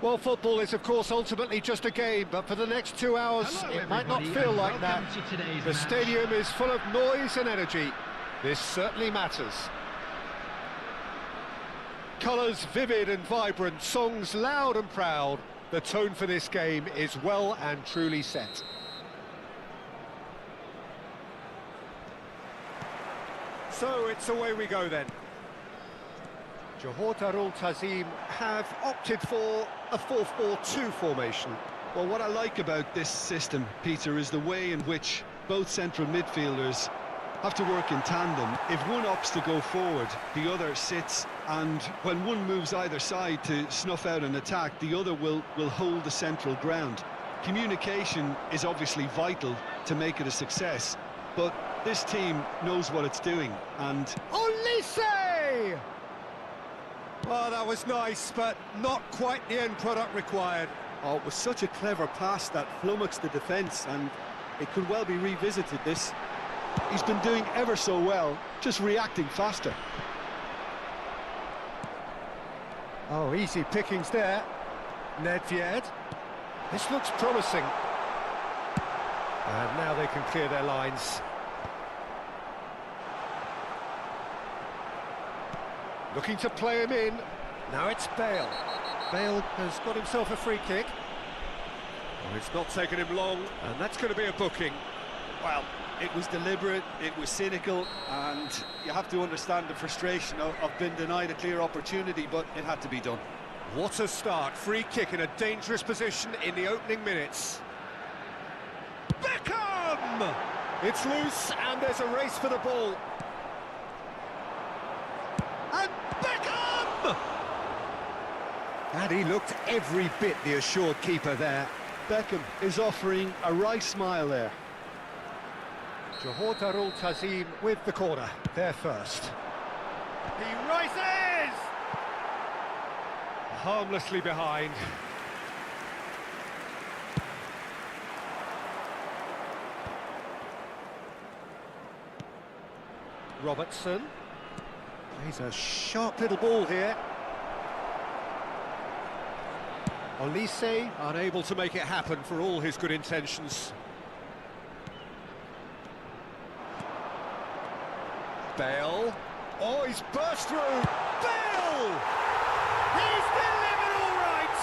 Well, football is, of course, ultimately just a game, but for the next 2 hours, it might not feel like that. The stadium is full of noise and energy. This certainly matters. Colours vivid and vibrant, songs loud and proud. The tone for this game is well and truly set. So it's away we go then. Johor Darul Tazim have opted for a 4-4-2 formation. Well, what I like about this system, Peter, is the way in which both central midfielders have to work in tandem. If one opts to go forward, the other sits, and when one moves either side to snuff out an attack, the other will hold the central ground. Communication is obviously vital to make it a success, but this team knows what it's doing, and... Olise! Oh, that was nice, but not quite the end product required. Oh, it was such a clever pass that flummoxed the defence, and it could well be revisited, this. He's been doing ever so well, just reacting faster. Oh, easy pickings there. Nedved. This looks promising. And now they can clear their lines. Looking to play him in. Now it's Bale. Bale has got himself a free kick. Oh, it's not taken him long, and that's going to be a booking. Well, it was deliberate, it was cynical, and you have to understand the frustration of being denied a clear opportunity, but it had to be done. What a start. Free kick in a dangerous position in the opening minutes. Beckham! It's loose, and there's a race for the ball. And Beckham! And he looked every bit the assured keeper there. Beckham is offering a right smile there. Johor Darul Tazim with the corner, there first. He rises! Harmlessly behind. Robertson. Plays a sharp little ball here. Olise unable to make it happen for all his good intentions. Bale. Oh, he's burst through. Bale! He's delivered all right!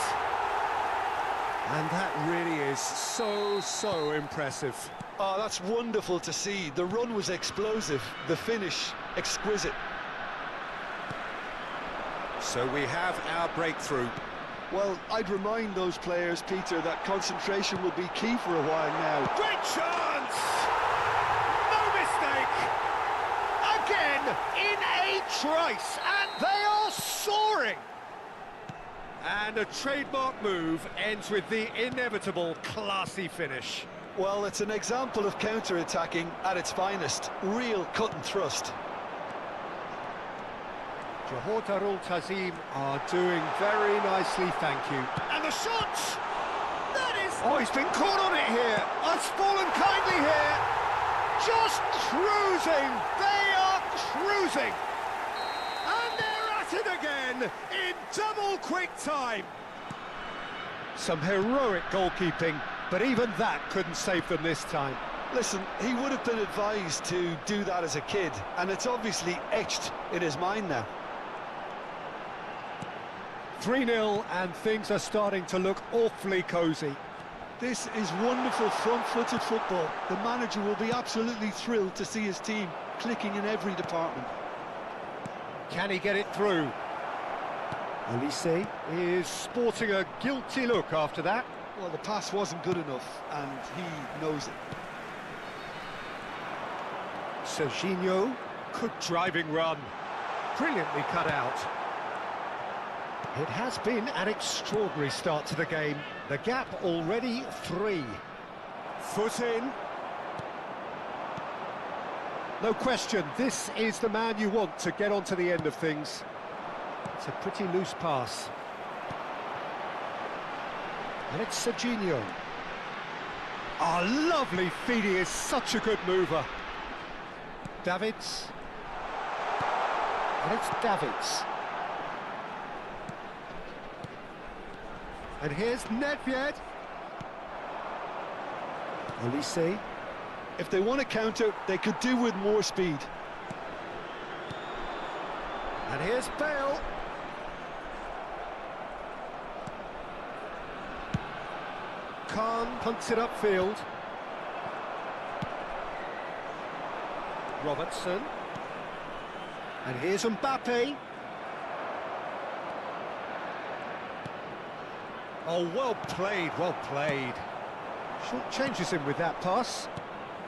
And that really is so impressive. Oh, that's wonderful to see. The run was explosive, the finish exquisite. So we have our breakthrough. Well, I'd remind those players, Peter, that concentration will be key for a while now. Great chance! No mistake! Again, in a trice, and they are soaring! And a trademark move ends with the inevitable classy finish. Well, it's an example of counter-attacking at its finest. Real cut and thrust. Johor Darul Tazim are doing very nicely, thank you. And the shot! That is... Oh, he's been caught on it here. Has fallen kindly here. Just cruising. They are cruising. And they're at it again in double quick time. Some heroic goalkeeping, but even that couldn't save them this time. Listen, he would have been advised to do that as a kid, and it's obviously etched in his mind now. 3-0, and things are starting to look awfully cosy. This is wonderful front-footed football. The manager will be absolutely thrilled to see his team clicking in every department. Can he get it through? Olise is sporting a guilty look after that. Well, the pass wasn't good enough, and he knows it. Serginho, good driving run. Brilliantly cut out. It has been an extraordinary start to the game. The gap already 3. Foot in. No question, this is the man you want to get onto the end of things. It's a pretty loose pass. And it's Serginho. Oh, lovely feed, he is such a good mover. Davids. And it's Davids. And here's Nedved. Olise. If they want to counter, they could do with more speed. And here's Bale. Khan punts it upfield. Robertson. And here's Mbappe. Oh, well played, well played. Short changes him with that pass.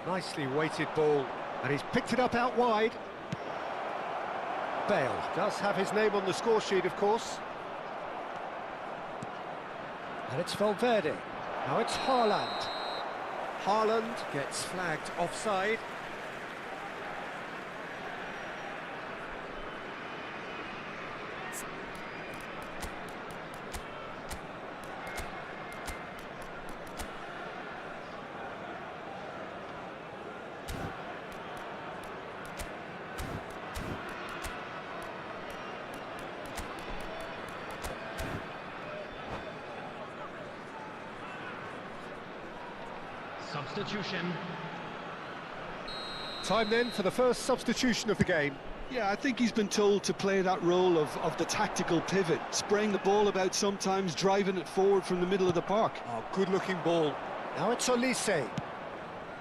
Nicely weighted ball. And he's picked it up out wide. Bale does have his name on the score sheet, of course. And it's Valverde. Now it's Haaland. Haaland gets flagged offside. Substitution. Time then for the first substitution of the game. Yeah, I think he's been told to play that role of the tactical pivot, spraying the ball about sometimes, driving it forward from the middle of the park. Oh, good-looking ball. Now it's Olise.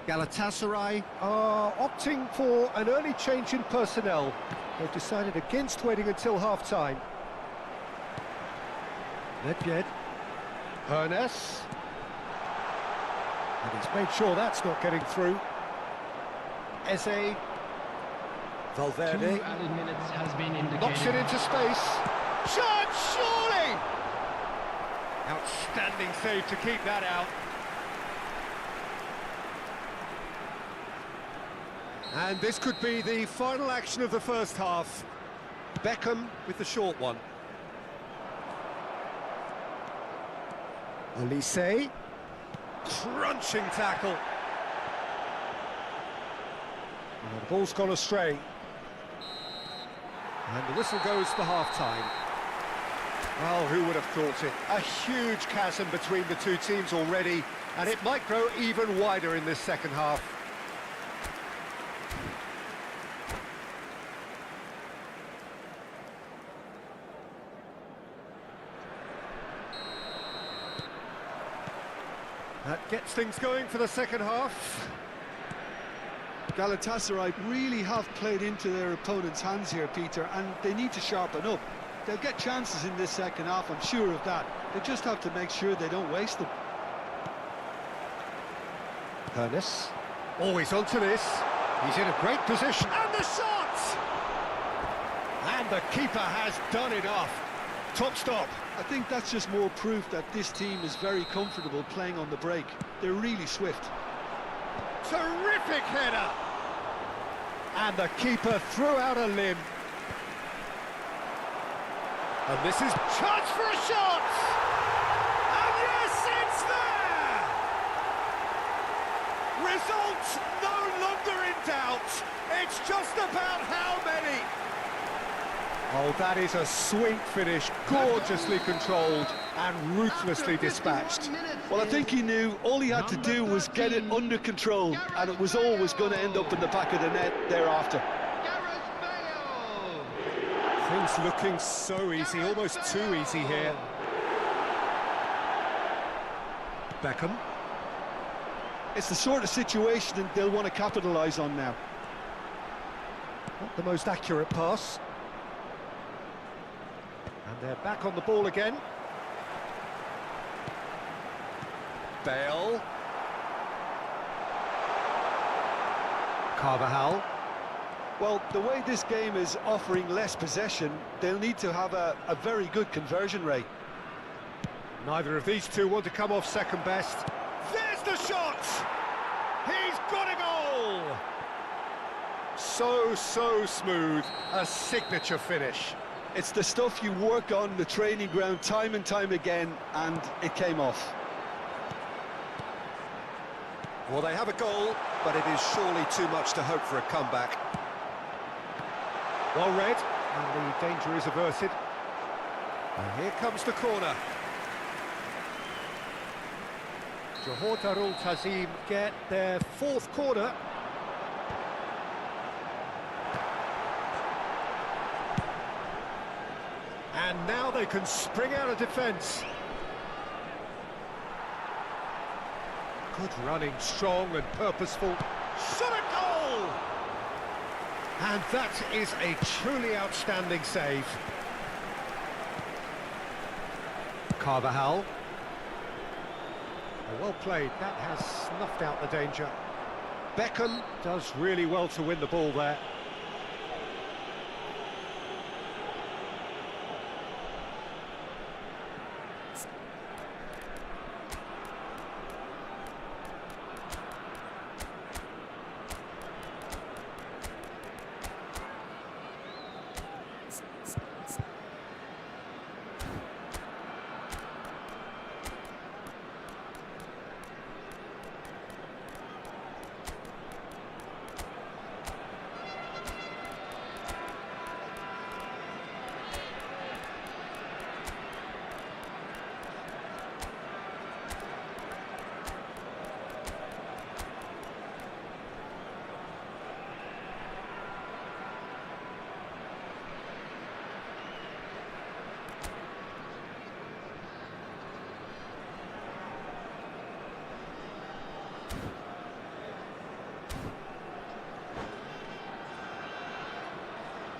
Galatasaray are opting for an early change in personnel. They've decided against waiting until half-time. Nedved. Hernes. And he's made sure that's not getting through. Eze. Valverde. 2 added minutes has been indicated. Knocks it into space. Shot, surely! Outstanding save to keep that out. And this could be the final action of the first half. Beckham with the short one. Olise. Crunching tackle. And the ball's gone astray. And the whistle goes for half-time. Well, who would have thought it? A huge chasm between the two teams already, and it might grow even wider in this second half. That gets things going for the second half. Galatasaray really have played into their opponent's hands here, Peter, and they need to sharpen up. They'll get chances in this second half, I'm sure of that. They just have to make sure they don't waste them. Hernes. Always onto this. He's in a great position. And the shot! And the keeper has done it off. Top stop. I think that's just more proof that this team is very comfortable playing on the break. They're really swift. Terrific header! And the keeper threw out a limb. And this is chance for a shot! And yes, it's there! Results no longer in doubt. It's just about how many. Oh, that is a sweet finish, gorgeously controlled and ruthlessly dispatched. Well, I think he knew all he had to do was get it under control, and it was always going to end up in the back of the net thereafter. Things looking so easy, almost too easy here. Beckham. It's the sort of situation that they'll want to capitalise on now. Not the most accurate pass. And they're back on the ball again. Bale. Carvajal. Well, the way this game is offering less possession, they'll need to have a very good conversion rate. Neither of these two want to come off second best. There's the shot! He's got a goal! So smooth, a signature finish. It's the stuff you work on the training ground time and time again, and it came off. Well, they have a goal, but it is surely too much to hope for a comeback. Well read, and the danger is averted. And here comes the corner. Johor Tazim get their fourth corner. And now they can spring out of defence. Good running, strong and purposeful. Shot at goal! And that is a truly outstanding save. Carvajal. Well played, that has snuffed out the danger. Beckham does really well to win the ball there.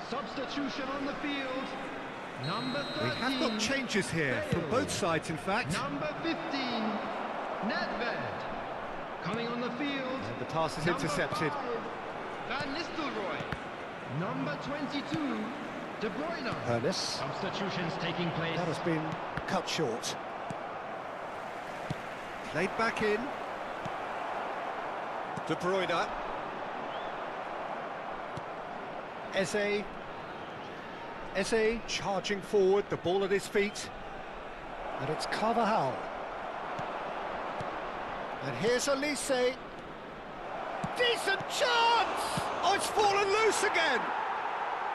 Substitution on the field. Number 13. We have got changes here from both sides, in fact. Number 15, Nedved. Coming on the field. And the pass is intercepted. 5, Van Nistelrooy. Number 22, De Bruyne. Ernest. Substitutions taking place. That has been cut short. Played back in. De Bruyne. Eze charging forward, the ball at his feet. And it's Carvajal. And here's Elise. Decent chance! Oh, it's fallen loose again!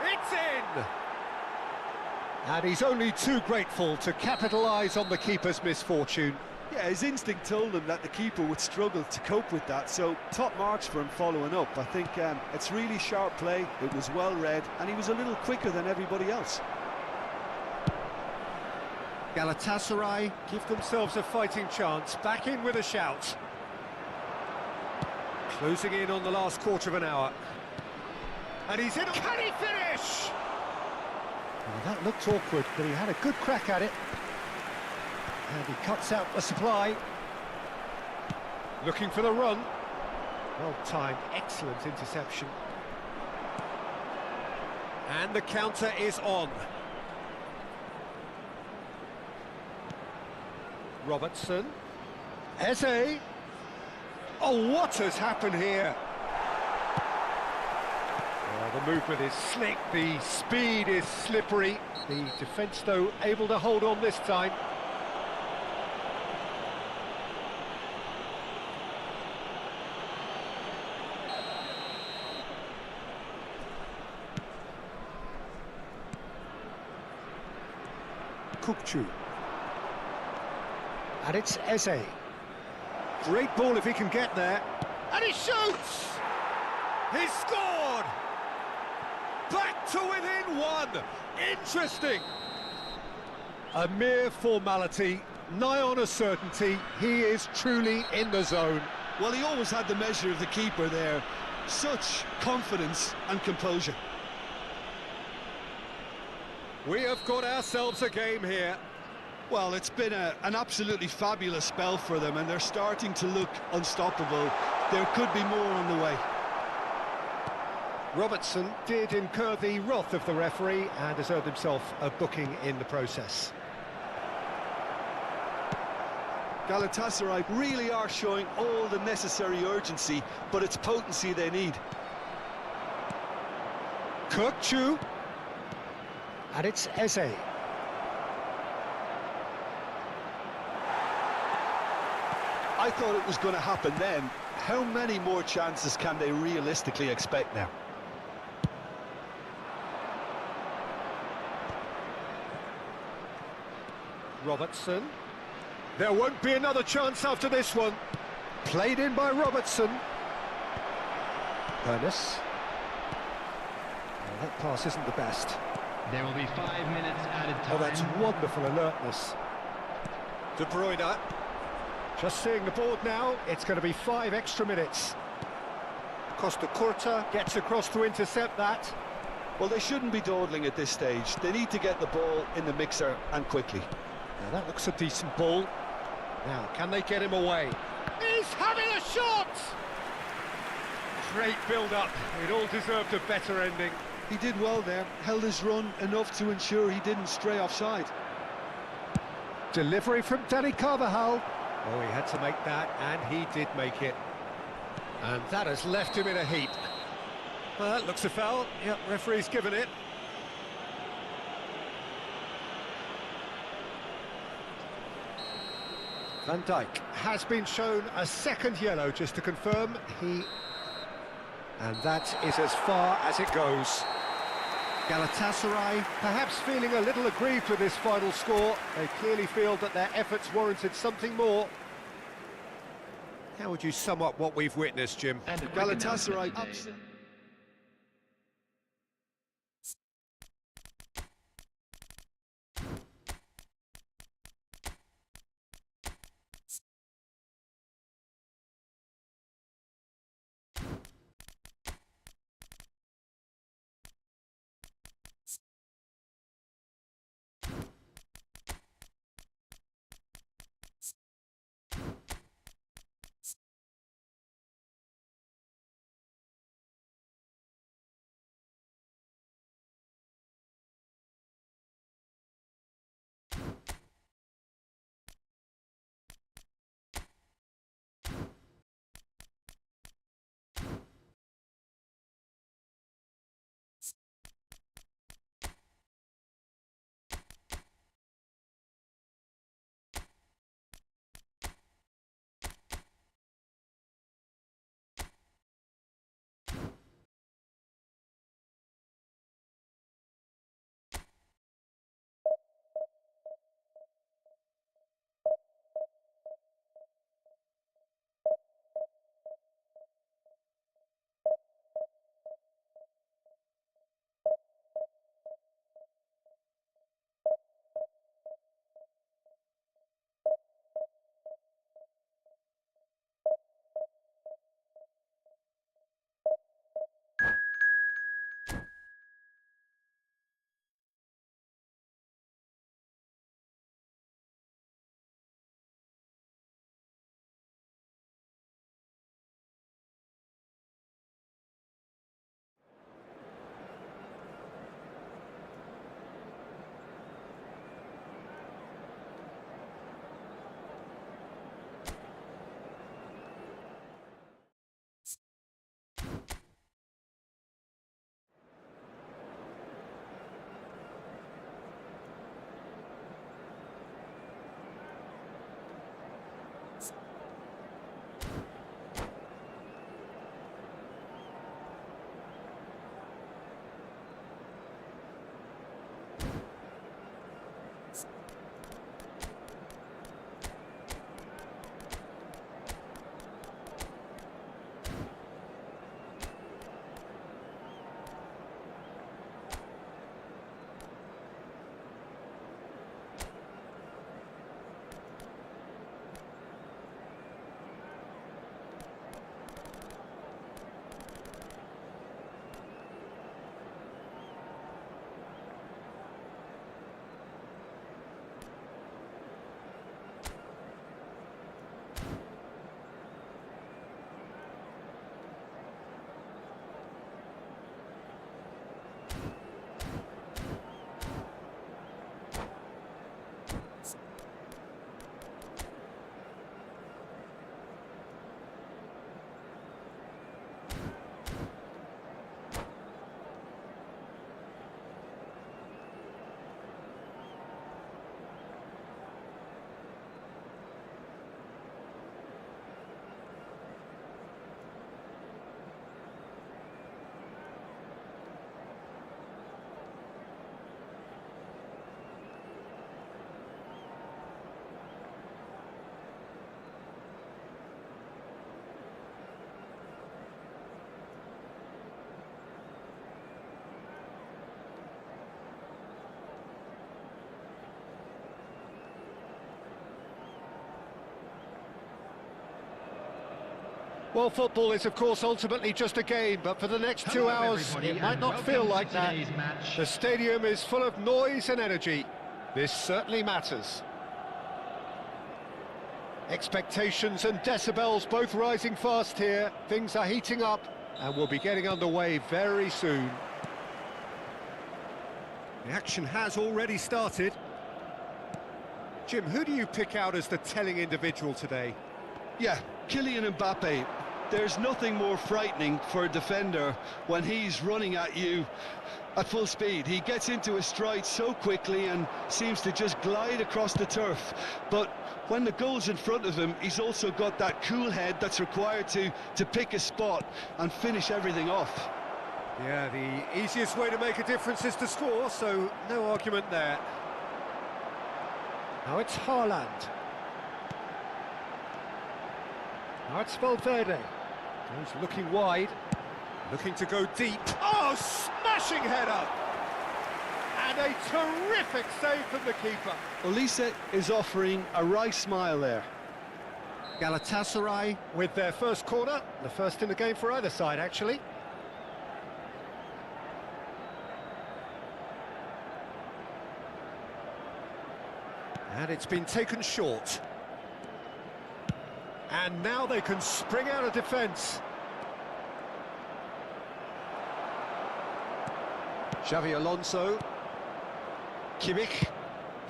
It's in! And he's only too grateful to capitalise on the keeper's misfortune. Yeah, his instinct told him that the keeper would struggle to cope with that, so top marks for him following up. I think it's really sharp play, it was well read, and he was a little quicker than everybody else. Galatasaray give themselves a fighting chance, back in with a shout. Closing in on the last quarter of an hour. And he's in. Can he finish? Well, that looked awkward, but he had a good crack at it. And he cuts out the supply. Looking for the run. Well timed, excellent interception. And the counter is on. Robertson. Eze. Oh, what has happened here? Oh, the movement is slick, the speed is slippery. The defence, though, able to hold on this time. Kukçu. And it's Eze. Great ball if he can get there. And he shoots! He's scored! Back to within one! Interesting! A mere formality, nigh on a certainty. He is truly in the zone. Well, he always had the measure of the keeper there. Such confidence and composure. We have got ourselves a game here. Well, it's been an absolutely fabulous spell for them, and they're starting to look unstoppable. There could be more on the way. Robertson did incur the wrath of the referee and has earned himself a booking in the process. Galatasaray really are showing all the necessary urgency, but it's potency they need. Kukçu. And it's Eze. I thought it was going to happen then. How many more chances can they realistically expect now? Robertson. There won't be another chance after this one. Played in by Robertson. Ernest. Well, that pass isn't the best. There will be 5 minutes added time. Oh, that's wonderful alertness. De Bruyne. Just seeing the board now, it's going to be 5 extra minutes. Costa Curta gets across to intercept that. Well, they shouldn't be dawdling at this stage. They need to get the ball in the mixer and quickly. Now that looks a decent ball. Now, can they get him away? He's having a shot! Great build-up. It all deserved a better ending. He did well there, held his run enough to ensure he didn't stray offside. Delivery from Danny Carvajal. Oh, he had to make that, and he did make it. And that has left him in a heap. Well, that looks a foul. Yep, referee's given it. Van Dijk has been shown a second yellow, just to confirm. And that is as far as it goes. Galatasaray perhaps feeling a little aggrieved with this final score. They clearly feel that their efforts warranted something more. How would you sum up what we've witnessed, Jim? And a quick Galatasaray announcement today. Well, football is, of course, ultimately just a game, but for the next Hello, 2 hours, everybody, it might and not feel welcome like to that. today's match. The stadium is full of noise and energy. This certainly matters. Expectations and decibels both rising fast here. Things are heating up, and we'll be getting underway very soon. The action has already started. Jim, who do you pick out as the telling individual today? Yeah, Kylian Mbappe. There's nothing more frightening for a defender when he's running at you at full speed. He gets into his stride so quickly and seems to just glide across the turf. But when the goal's in front of him, he's also got that cool head that's required to pick a spot and finish everything off. Yeah, the easiest way to make a difference is to score, so no argument there. Now it's Haaland. Now it's Valverde. He's looking wide, looking to go deep. Oh, smashing header! And a terrific save from the keeper. Olise is offering a wry smile there. Galatasaray with their first corner, the first in the game for either side, actually. And it's been taken short. And now they can spring out of defence. Xavi Alonso. Kimmich.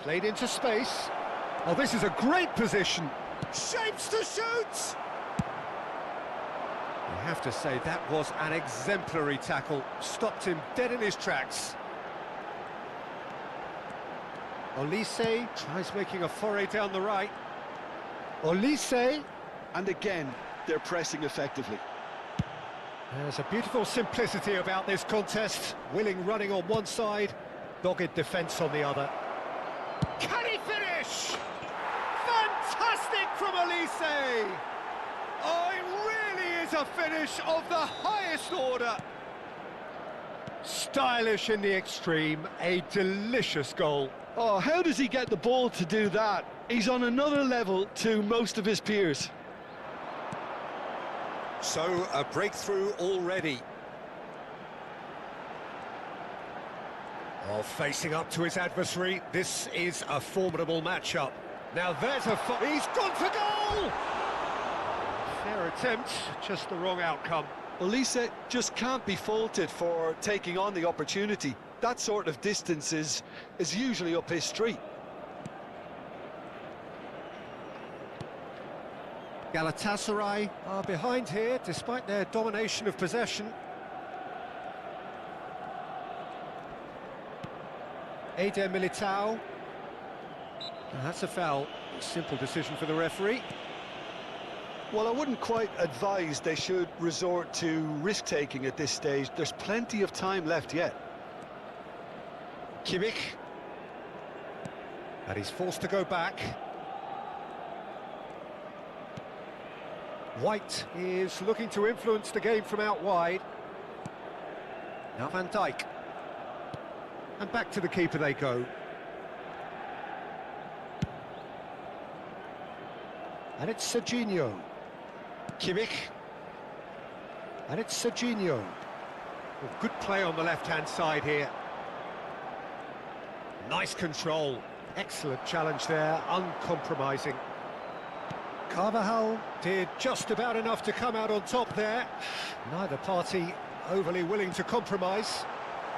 Played into space. Oh, this is a great position. Shapes to shoot! You have to say that was an exemplary tackle. Stopped him dead in his tracks. Olise tries making a foray down the right. Olise. And again, they're pressing effectively. There's a beautiful simplicity about this contest. Willing running on one side, dogged defence on the other. Can he finish? Fantastic from Olise! Oh, it really is a finish of the highest order. Stylish in the extreme, a delicious goal. Oh, how does he get the ball to do that? He's on another level to most of his peers. So, a breakthrough already. Oh, facing up to his adversary, this is a formidable matchup. Now there's he's gone for goal! Fair attempt, just the wrong outcome. Olise just can't be faulted for taking on the opportunity. That sort of distance is usually up his street. Galatasaray are behind here, despite their domination of possession. Eder Militao. That's a foul. Simple decision for the referee. Well, I wouldn't quite advise they should resort to risk-taking at this stage. There's plenty of time left yet. Kimmich. And he's forced to go back. White is looking to influence the game from out wide. Now Van Dijk. And back to the keeper they go. And it's Serginho. Kimmich. And it's Serginho. Well, good play on the left-hand side here. Nice control. Excellent challenge there, uncompromising. Carvajal did just about enough to come out on top there. Neither party overly willing to compromise.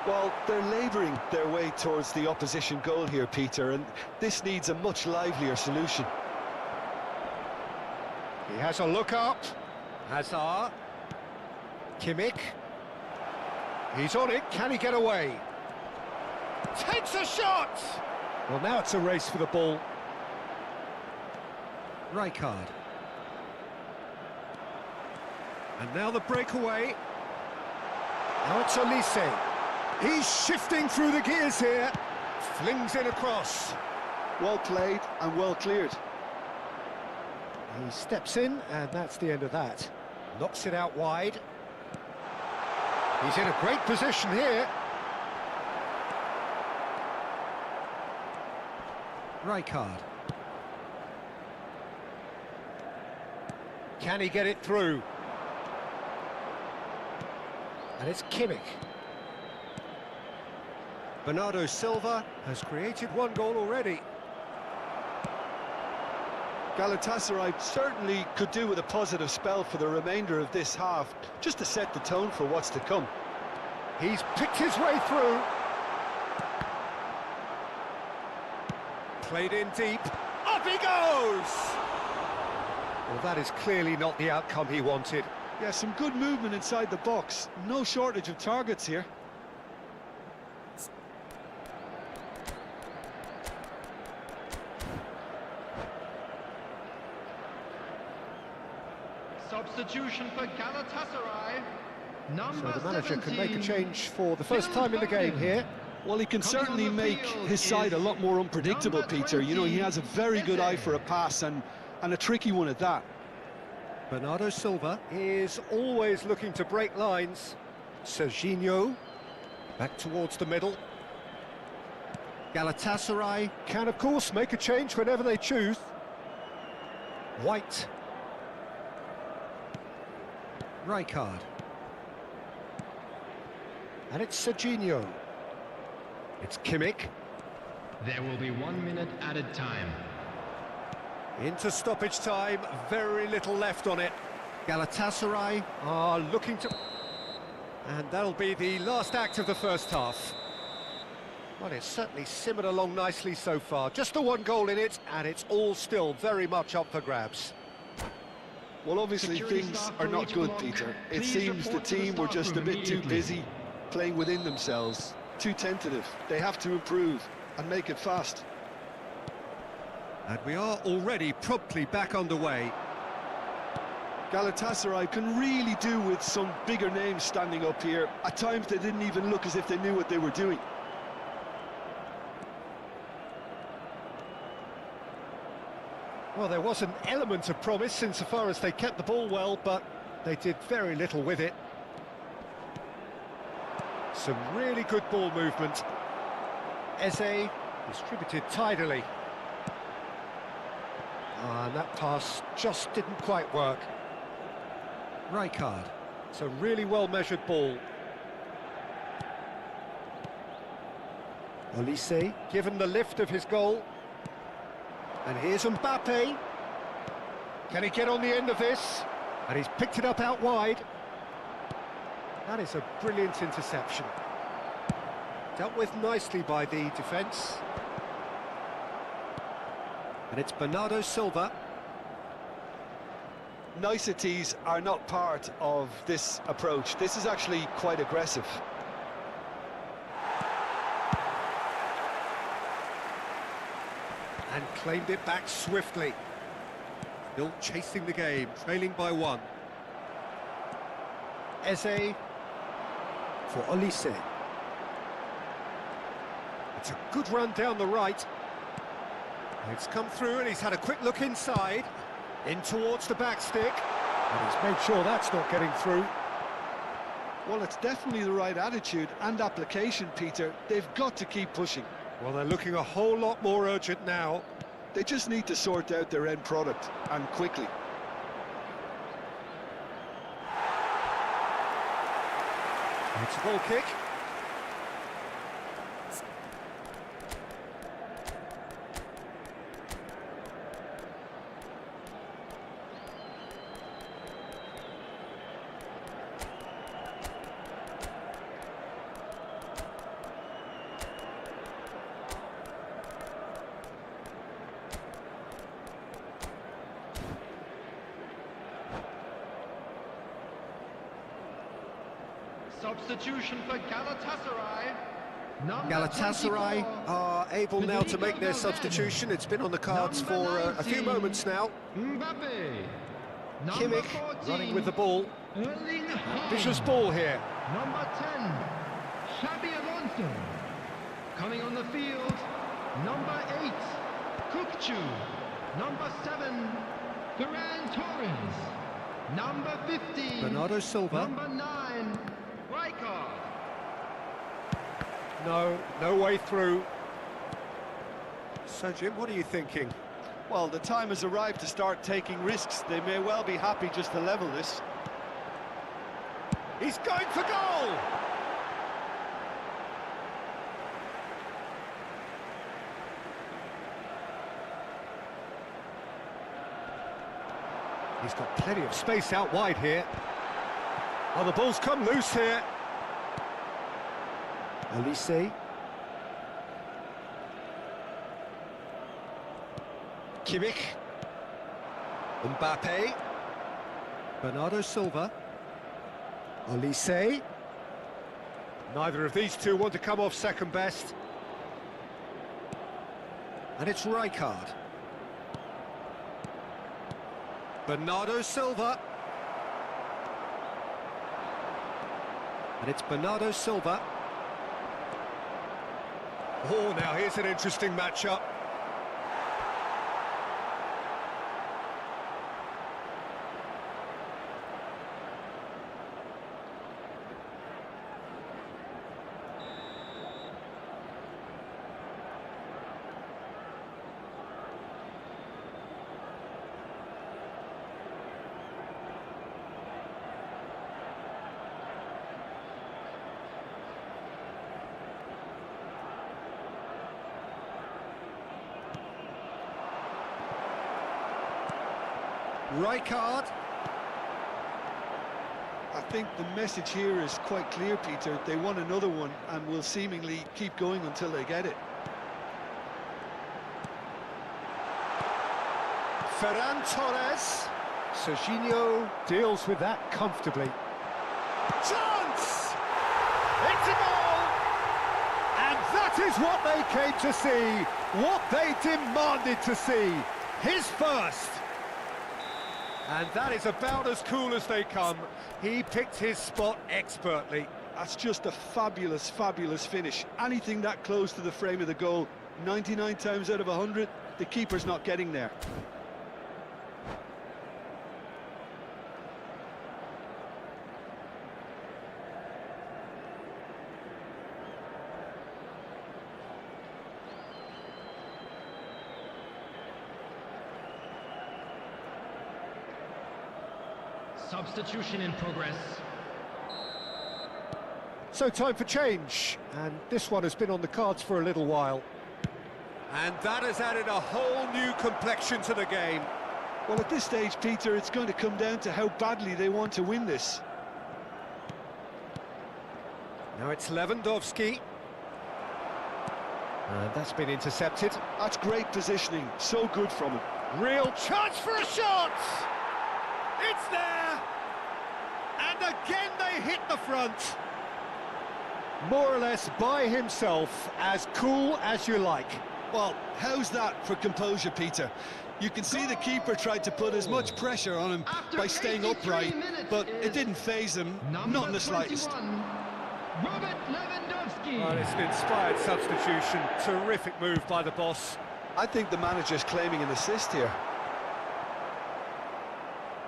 Well, they're labouring their way towards the opposition goal here, Peter, and this needs a much livelier solution. He has a look up. Hazard. Kimmich. He's on it. Can he get away? Takes a shot! Well, now it's a race for the ball. Rijkaard. And now the breakaway. Now it's Olise. He's shifting through the gears here. Flings it across. Well played and well cleared. He steps in, and that's the end of that. Knocks it out wide. He's in a great position here. Rijkaard. Can he get it through? And it's Kimmich. Bernardo Silva has created one goal already. Galatasaray certainly could do with a positive spell for the remainder of this half, just to set the tone for what's to come. He's picked his way through. Played in deep. Up he goes! Well, that is clearly not the outcome he wanted. Yeah, some good movement inside the box. No shortage of targets here. Substitution for Galatasaray. Number So the manager 17. can make a change for the first time in the game here. Well, he can Coming on certainly the make field his side a is lot more unpredictable, number Peter. You know, he 20, has a very good eye for a pass and a tricky one at that. Bernardo Silva is always looking to break lines. Serginho, back towards the middle. Galatasaray can, of course, make a change whenever they choose. White. Rijkaard. And it's Serginho. It's Kimmich. There will be 1 minute added time. Into stoppage time, very little left on it. Galatasaray are looking to... And that'll be the last act of the first half. Well, it's certainly simmered along nicely so far. Just the one goal in it, and it's all still very much up for grabs. Well, obviously Security things staff are for not each good, block. Peter. It Please seems the report to the team were staff just a room bit too immediately. busy playing within themselves, too tentative. They have to improve and make it fast. And we are already promptly back underway. Galatasaray can really do with some bigger names standing up here. At times they didn't even look as if they knew what they were doing. Well, there was an element of promise insofar as they kept the ball well, but they did very little with it. Some really good ball movement. Eze distributed tidily. And that pass just didn't quite work. Rijkaard. It's a really well-measured ball. Olise, given the lift of his goal. And here's Mbappe. Can he get on the end of this? And he's picked it up out wide. That is a brilliant interception. Dealt with nicely by the defence. And it's Bernardo Silva. Niceties are not part of this approach. This is actually quite aggressive. And claimed it back swiftly. Still chasing the game, trailing by one. Eze for Olise. It's a good run down the right. It's come through and he's had a quick look inside. In towards the back stick. And he's made sure that's not getting through. Well, it's definitely the right attitude and application, Peter. They've got to keep pushing. Well, they're looking a whole lot more urgent now. They just need to sort out their end product, and quickly. It's a ball kick. Substitution for Galatasaray. Number Galatasaray 24. are able now to make their substitution. It's been on the cards for a few moments now. Mbappe. Number Kimmich 14. running with the ball. Erling Haaland. Vicious ball here. Number 10, Xabi Alonso. Coming on the field, number 8, Kukcu. Number 7, Ferran Torres. Number 15, Bernardo Silva. Number 9, Rijkaard. No way through. So, Jim, what are you thinking? Well, the time has arrived to start taking risks. They may well be happy just to level this. He's going for goal! He's got plenty of space out wide here. Oh, the ball's come loose here. Elise. Kimmich. Mbappe. Bernardo Silva. Elise. Neither of these two want to come off second best. And it's Rijkaard. Bernardo Silva. And it's Bernardo Silva. Oh, now here's an interesting matchup. Rijkaard. I think the message here is quite clear, Peter. They want another one and will seemingly keep going until they get it. Ferran Torres. Serginho deals with that comfortably. Chance! It's a goal! And that is what they came to see, what they demanded to see. His first. And that is about as cool as they come. He picked his spot expertly. That's just a fabulous, fabulous finish. Anything that close to the frame of the goal, 99 times out of 100, the keeper's not getting there. Substitution in progress. So time for change, and this one has been on the cards for a little while. And that has added a whole new complexion to the game. Well, at this stage, Peter, it's going to come down to how badly they want to win this. Now it's Lewandowski. And that's been intercepted. That's great positioning, so good from him. Real chance for a shot! It's there! And again they hit the front. More or less by himself, as cool as you like. Well, how's that for composure, Peter? You can see the keeper tried to put as much pressure on him by staying upright, but it didn't faze him, not in the slightest. Robert Lewandowski. Well, it's an inspired substitution. Terrific move by the boss. I think the manager's claiming an assist here.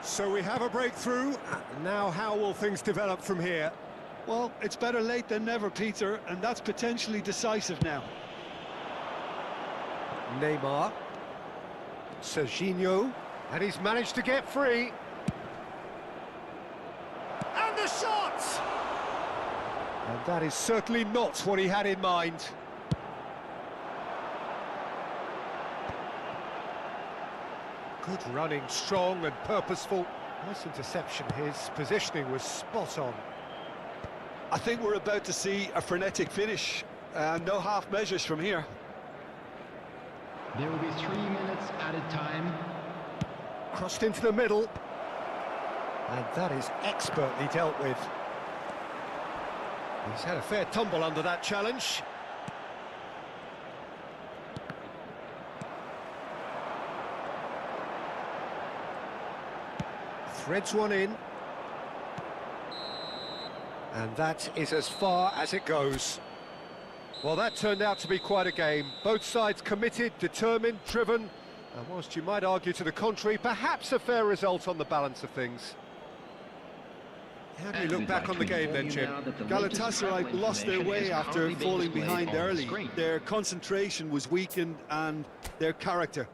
So we have a breakthrough. Now how will things develop from here? Well, it's better late than never, Peter, and that's potentially decisive now. Neymar. Serginho. And he's managed to get free. And the shot! And that is certainly not what he had in mind. Good running, strong and purposeful. Nice interception, his positioning was spot on. I think we're about to see a frenetic finish. No half measures from here. There will be 3 minutes added time. Crossed into the middle. And that is expertly dealt with. He's had a fair tumble under that challenge. Threads one in. And that is as far as it goes. Well, that turned out to be quite a game. Both sides committed, determined, driven. And whilst you might argue to the contrary, perhaps a fair result on the balance of things. How do you look back on the game then, Jim? Galatasaray lost their way after falling behind early. Their concentration was weakened and their character.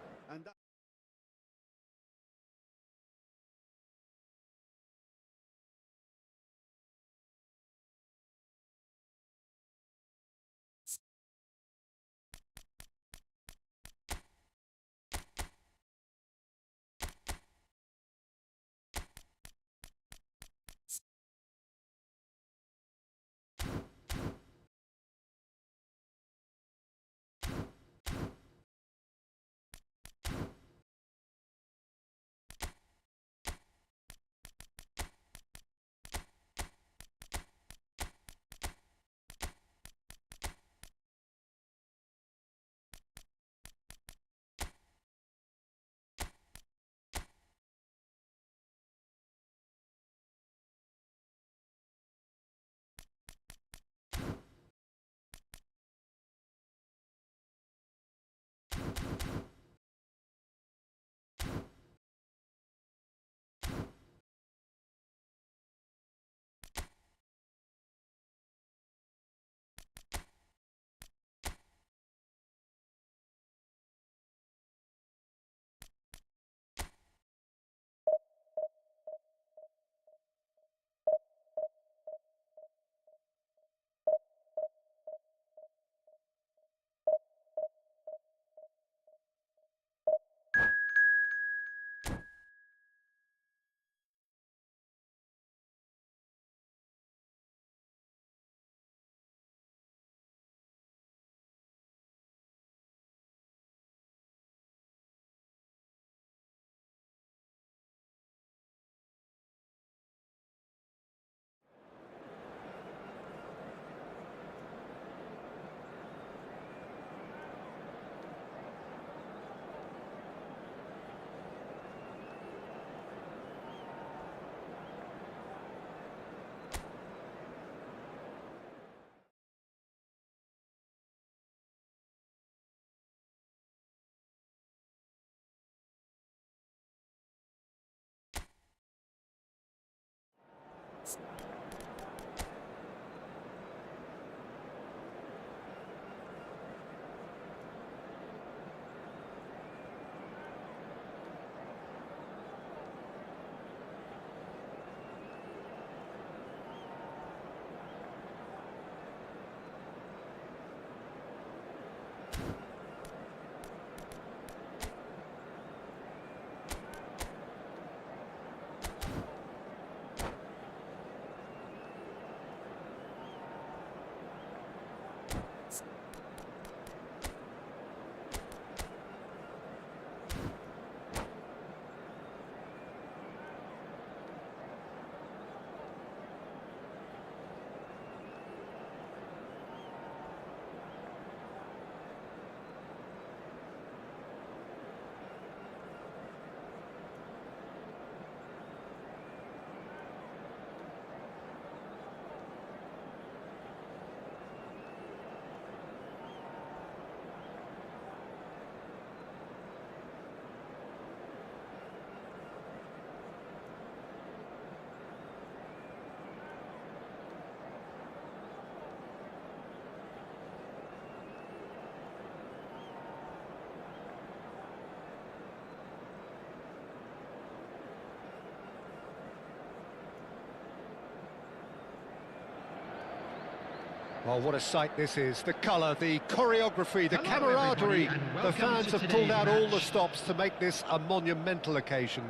Well, what a sight this is. The colour, the choreography, the Hello, camaraderie. everybody, and The welcome fans to have pulled today's out all the match. stops to make this a monumental occasion.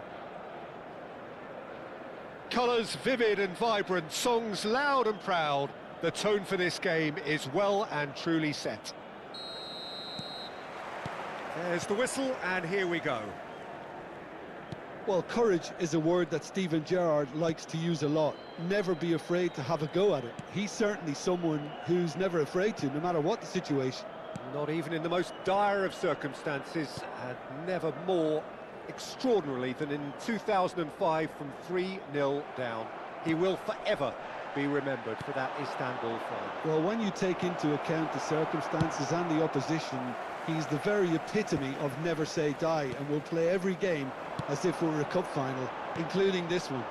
Colours vivid and vibrant, songs loud and proud. The tone for this game is well and truly set. There's the whistle, and here we go. Well, courage is a word that Steven Gerrard likes to use a lot. Never be afraid to have a go at it. He's certainly someone who's never afraid to, no matter what the situation. Not even in the most dire of circumstances, and never more extraordinarily than in 2005 from 3-0 down. He will forever be remembered for that Istanbul fight. Well, when you take into account the circumstances and the opposition, he's the very epitome of never say die, and will play every game as if it were a cup final, including this one.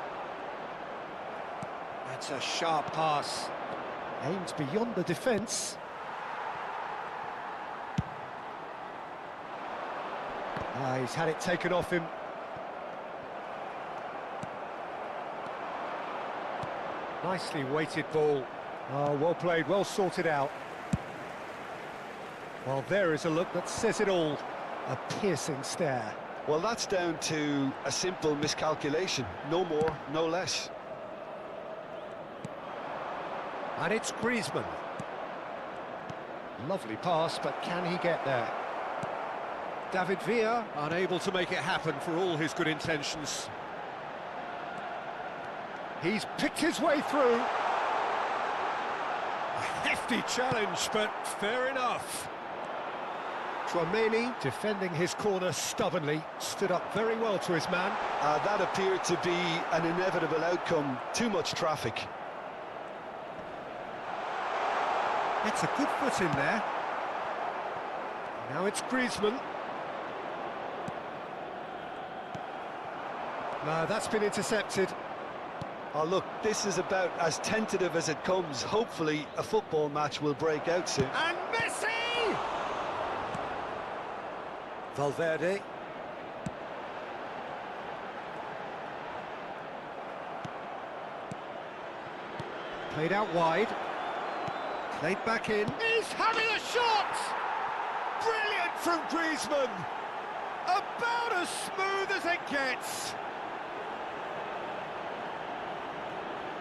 That's a sharp pass. Aimed beyond the defence. He's had it taken off him. Nicely weighted ball. Oh, well played, well sorted out. Well, there is a look that says it all. A piercing stare. Well, that's down to a simple miscalculation. No more, no less. And it's Griezmann. Lovely pass, but can he get there? David Villa unable to make it happen for all his good intentions. He's picked his way through. A hefty challenge, but fair enough. Tchouaméni, defending his corner stubbornly, stood up very well to his man. That appeared to be an inevitable outcome. Too much traffic. It's a good foot in there. Now it's Griezmann. No, that's been intercepted. Oh, look, this is about as tentative as it comes. Hopefully, a football match will break out soon. And Messi! Valverde. Played out wide. Played back in. He's having a shot! Brilliant from Griezmann! About as smooth as it gets.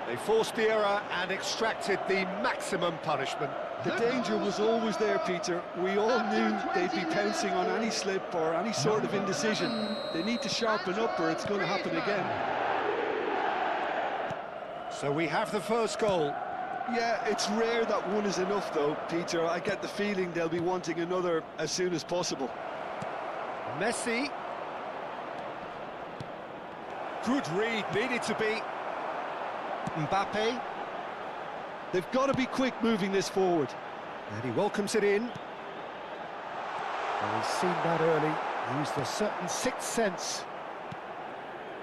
They forced the error and extracted the maximum punishment. The danger was always there, Peter. We all knew they'd be pouncing on any slip or any sort of indecision. They need to sharpen up or it's going to happen again. So we have the first goal. Yeah, it's rare that one is enough, though, Peter. I get the feeling they'll be wanting another as soon as possible. Messi. Good read, needed to be. Mbappe. They've got to be quick moving this forward. And he welcomes it in. Well, he's seen that early. He used a certain sixth sense.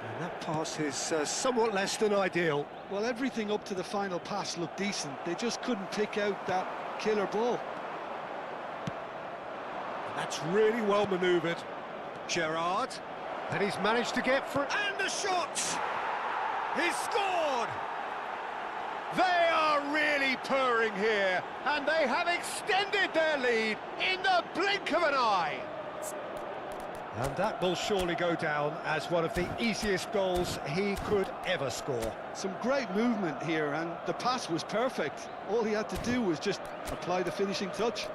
And that pass is somewhat less than ideal. Well, everything up to the final pass looked decent. They just couldn't pick out that killer ball. And that's really well manoeuvred. Gerrard. And he's managed to get through. And the shot! He's scored! They are really purring here, and they have extended their lead in the blink of an eye. And that will surely go down as one of the easiest goals he could ever score. Some great movement here, and the pass was perfect. All he had to do was just apply the finishing touch.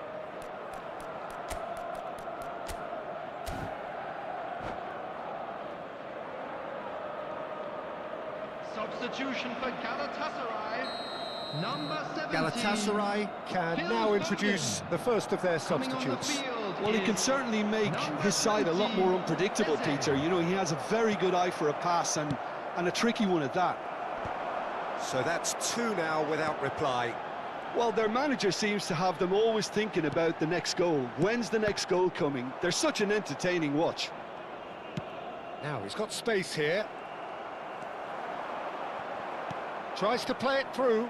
Substitution for Galatasaray. Number 17. Galatasaray can now introduce the first of their Coming on the substitutes. field Well, he can is certainly make number his side a lot more 17, unpredictable, Eze. Peter. You know, he has a very good eye for a pass and a tricky one at that. So that's two now without reply. Well, their manager seems to have them always thinking about the next goal. When's the next goal coming? They're such an entertaining watch. Now he's got space here. Tries to play it through.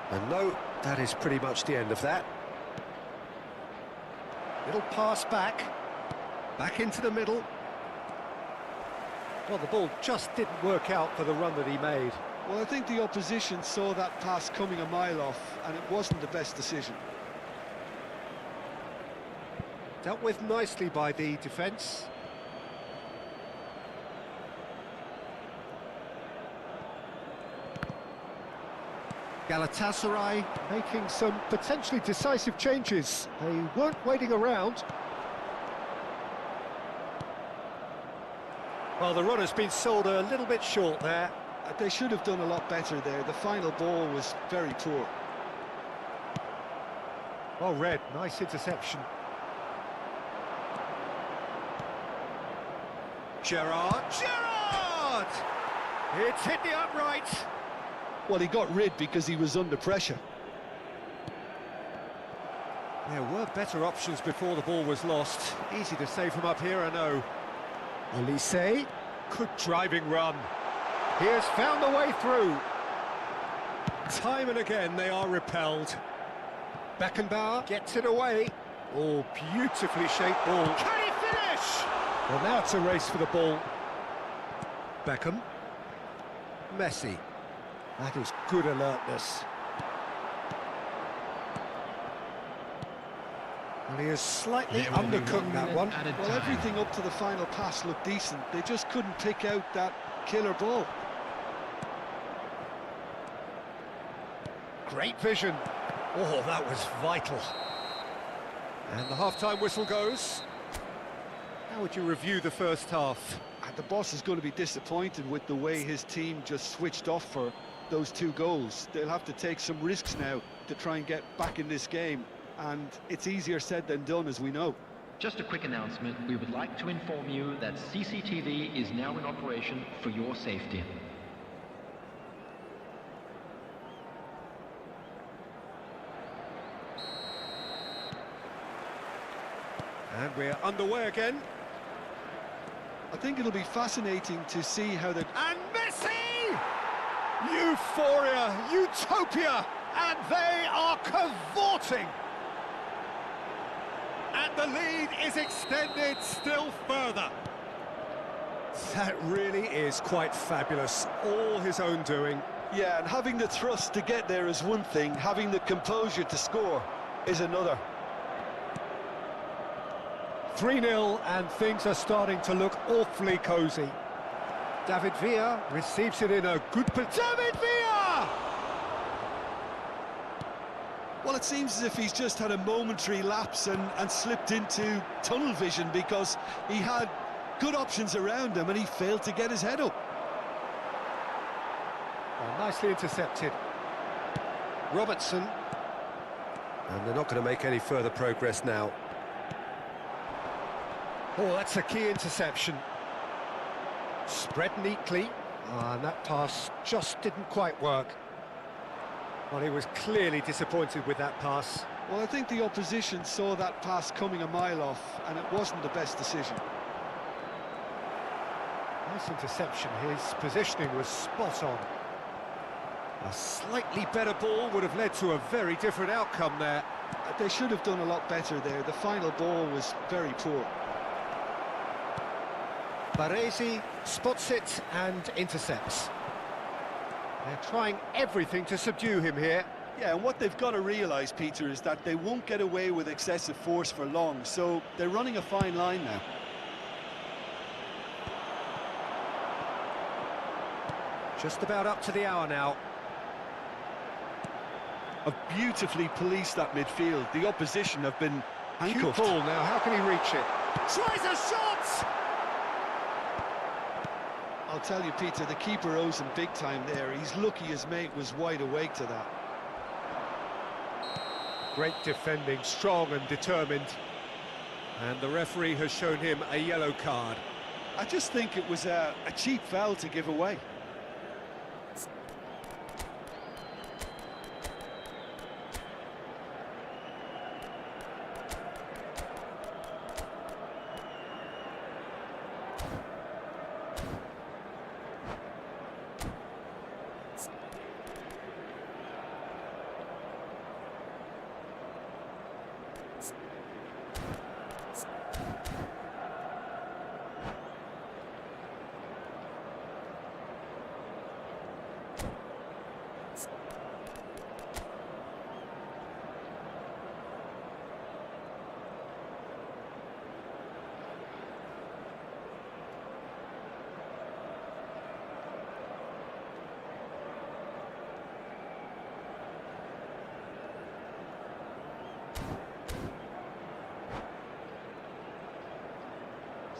And no, that is pretty much the end of that. Little pass back. Back into the middle. Well, the ball just didn't work out for the run that he made. Well, I think the opposition saw that pass coming a mile off, and it wasn't the best decision. Dealt with nicely by the defence. Galatasaray making some potentially decisive changes. They weren't waiting around. Well, the runner's been sold a little bit short there. They should have done a lot better there. The final ball was very poor. Well read, nice interception. Gerrard! It's hit the upright! Well, he got rid because he was under pressure. There were better options before the ball was lost. Easy to say from up here, I know. Olise, good driving run. He has found the way through. Time and again they are repelled. Beckenbauer gets it away. Oh, beautifully shaped ball. Can he finish? Well, now it's a race for the ball. Beckham. Messi. That is good alertness. And he has slightly There will be undercooked that one. at a Well, time. everything up to the final pass looked decent. They just couldn't pick out that killer ball. Great vision. Oh, that was vital. And the half-time whistle goes. How would you review the first half? And the boss is going to be disappointed with the way his team just switched off for those 2 goals. They'll have to take some risks now to try and get back in this game. And it's easier said than done, as we know. Just a quick announcement. We would like to inform you that CCTV is now in operation for your safety. And we're underway again. I think it'll be fascinating to see how the... And Messi! Euphoria, utopia, and they are cavorting. And the lead is extended still further. That really is quite fabulous. All his own doing. Yeah, and having the thrust to get there is one thing, having the composure to score is another. 3-0, and things are starting to look awfully cosy. David Villa receives it in a good position. David Villa! Well, it seems as if he's just had a momentary lapse and slipped into tunnel vision, because he had good options around him and he failed to get his head up. Oh, nicely intercepted. Robertson. And they're not going to make any further progress now. Oh, that's a key interception. Spread neatly. And that pass just didn't quite work. Well, he was clearly disappointed with that pass. Well, I think the opposition saw that pass coming a mile off, and it wasn't the best decision. Nice interception. His positioning was spot on. A slightly better ball would have led to a very different outcome there. They should have done a lot better there. The final ball was very poor. Baresi spots it and intercepts. They're trying everything to subdue him here. Yeah, and what they've got to realise, Peter, is that they won't get away with excessive force for long, so they're running a fine line now. Just about up to the hour now. Have beautifully policed that midfield. The opposition have been Cute handcuffed. ball now, how can he reach it? Tries a shot! I'll tell you, Peter, the keeper owes him big time there. He's lucky his mate was wide awake to that. Great defending, strong and determined. And the referee has shown him a yellow card. I just think it was a cheap foul to give away.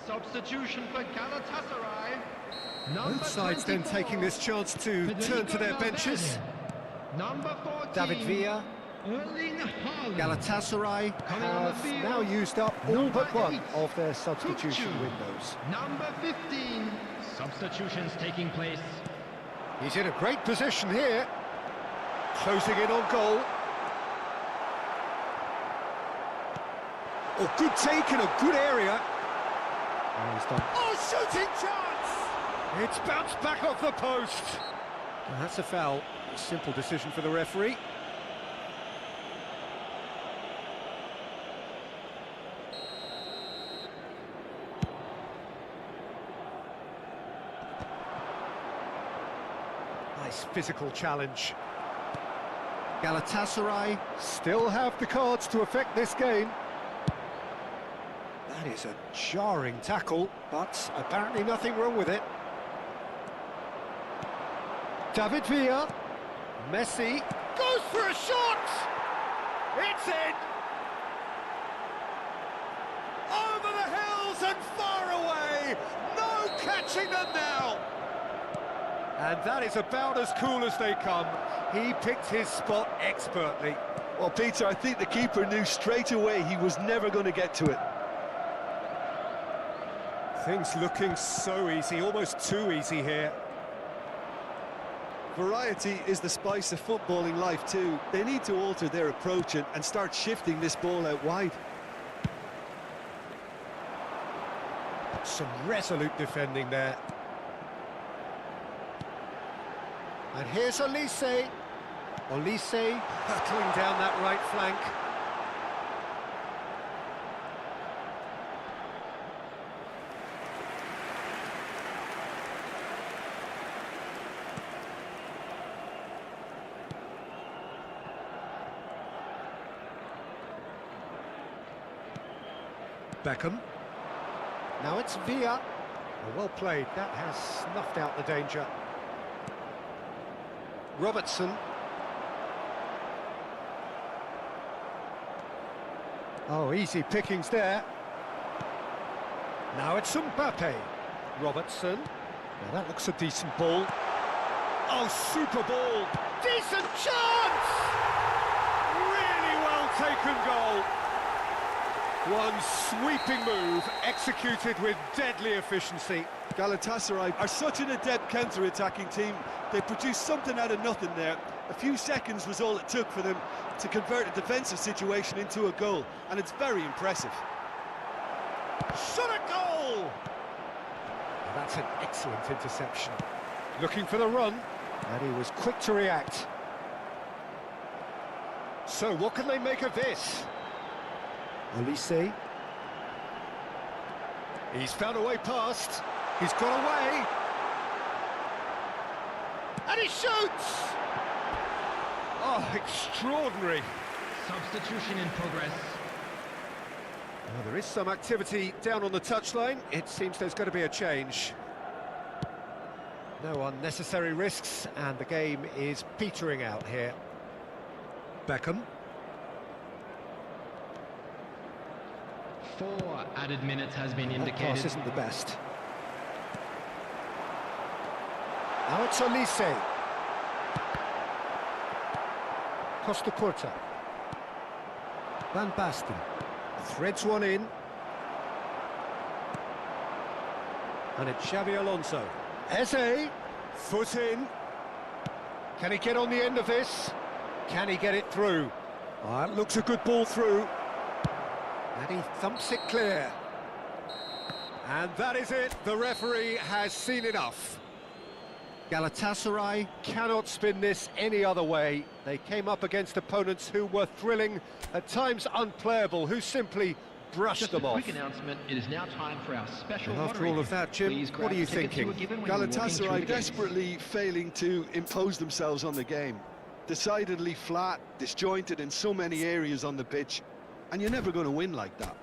Substitution for Galatasaray. Both sides then taking this chance to turn to their benches. Number 14. David Villa. Erling Haaland. Galatasaray Coming on the have field, now used up all number but one 8, of their substitution Tuchel. windows. Number 15. Substitutions taking place. He's in a great position here. Closing in on goal. Oh, good take in a good area. Oh, he's done. Oh, shooting chance! It's bounced back off the post. And that's a foul. A simple decision for the referee. Nice physical challenge. Galatasaray still have the cards to affect this game. That is a jarring tackle, but apparently nothing wrong with it. David Villa. Messi goes for a shot! It's in! Over the hills and far away! No catching them now! And that is about as cool as they come. He picked his spot expertly. Well, Peter, I think the keeper knew straight away he was never going to get to it. Things looking so easy, almost too easy here. Variety is the spice of footballing life too. They need to alter their approach and start shifting this ball out wide. Some resolute defending there. And here's Olise. Olise hurtling down that right flank. Beckham. Now it's Villa. Well played. That has snuffed out the danger. Robertson. Oh, easy pickings there. Now it's Mbappe. Robertson. Now that looks a decent ball. Oh, super ball. Decent chance! Really well taken goal. One sweeping move, executed with deadly efficiency. Galatasaray are such an adept counter-attacking team. They produced something out of nothing there. A few seconds was all it took for them to convert a defensive situation into a goal, and it's very impressive. Shot a goal! That's an excellent interception. Looking for the run, and he was quick to react. So, what can they make of this? Olise. He's found a way past. He's got away. And he shoots! Oh, extraordinary. Substitution in progress. Well, there is some activity down on the touchline. It seems there's going to be a change. No unnecessary risks, and the game is petering out here. Beckham. 4 added minutes has been That indicated. pass isn't the best. Now it's Olise. Costa Curta. Van Basten. Threads one in. And it's Xabi Alonso. Eze. Foot in. Can he get on the end of this? Can he get it through? Oh, that looks a good ball through. And he thumps it clear. And that is it. The referee has seen enough. Galatasaray cannot spin this any other way. They came up against opponents who were thrilling, at times unplayable, who simply brushed Just them a off. quick announcement, it is now time for our special And after lottery. all of that, Jim, Please what grab are you the tickets thinking? were given when you were walking through the Galatasaray gates. desperately failing to impose themselves on the game. Decidedly flat, disjointed in so many areas on the pitch, and you're never going to win like that.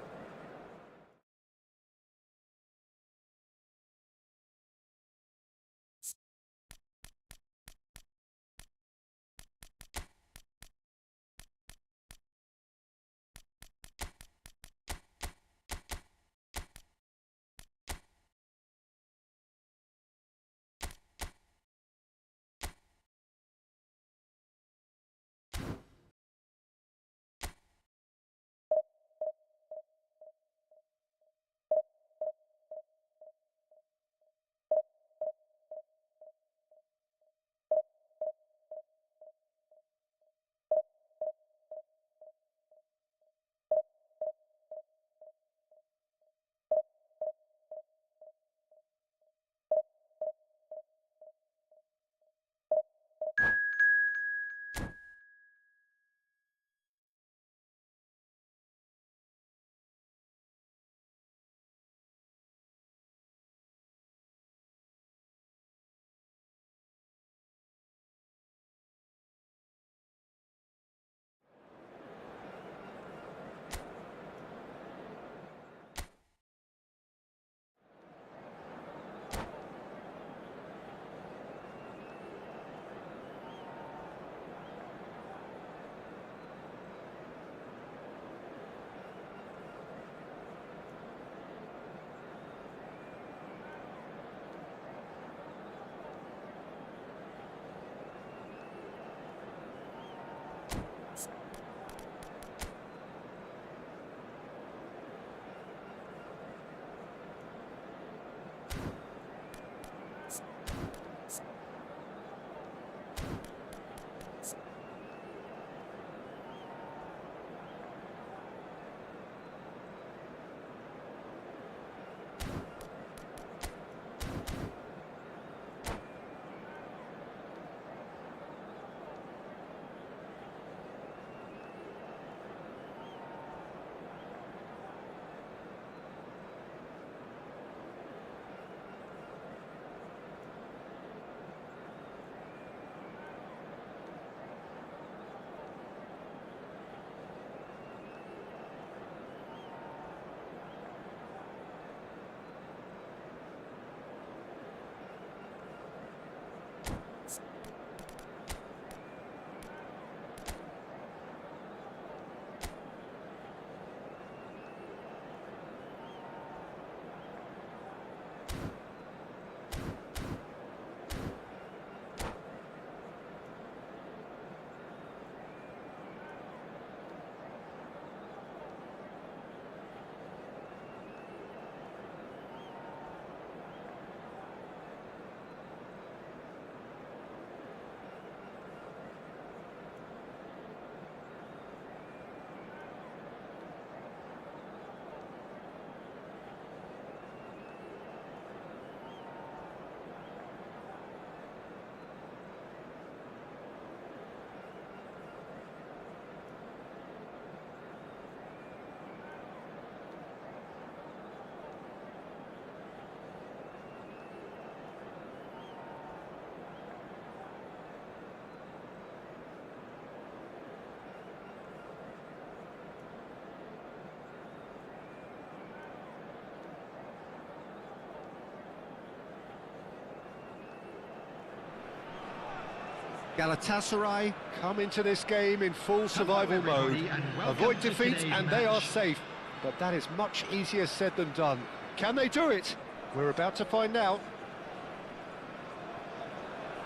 Galatasaray come into this game in full survival mode. Avoid defeat and they are safe. But that is much easier said than done. Can they do it? We're about to find out.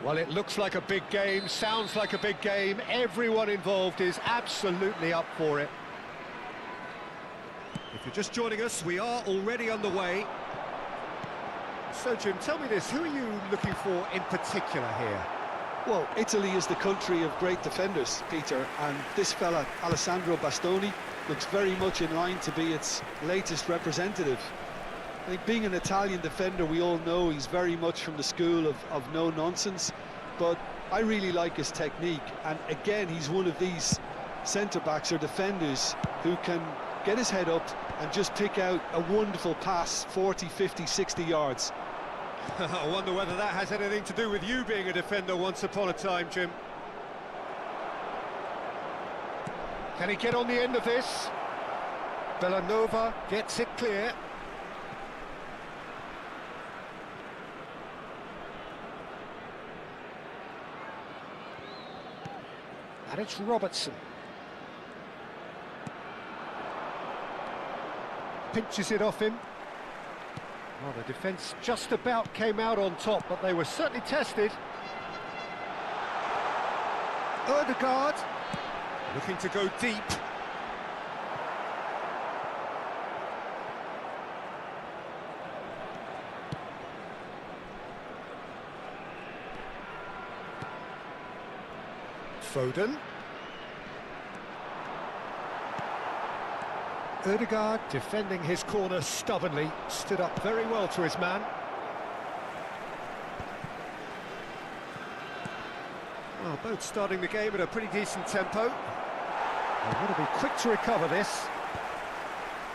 Well, it looks like a big game, sounds like a big game. Everyone involved is absolutely up for it. If you're just joining us, we are already underway. So, Jim, tell me this, who are you looking for in particular here? Well, Italy is the country of great defenders, Peter, and this fella, Alessandro Bastoni, looks very much in line to be its latest representative. I think being an Italian defender, we all know he's very much from the school of no-nonsense, but I really like his technique, and again, he's one of these centre-backs or defenders who can get his head up and just pick out a wonderful pass, 40, 50, 60 yards. I wonder whether that has anything to do with you being a defender once upon a time, Jim. Can he get on the end of this? Bellanova gets it clear. And it's Robertson. Pinches it off him. Well, the defence just about came out on top, but they were certainly tested. Ødegaard, looking to go deep. Foden. Ødegaard defending his corner stubbornly, stood up very well to his man. Well, both starting the game at a pretty decent tempo. They want to be quick to recover this.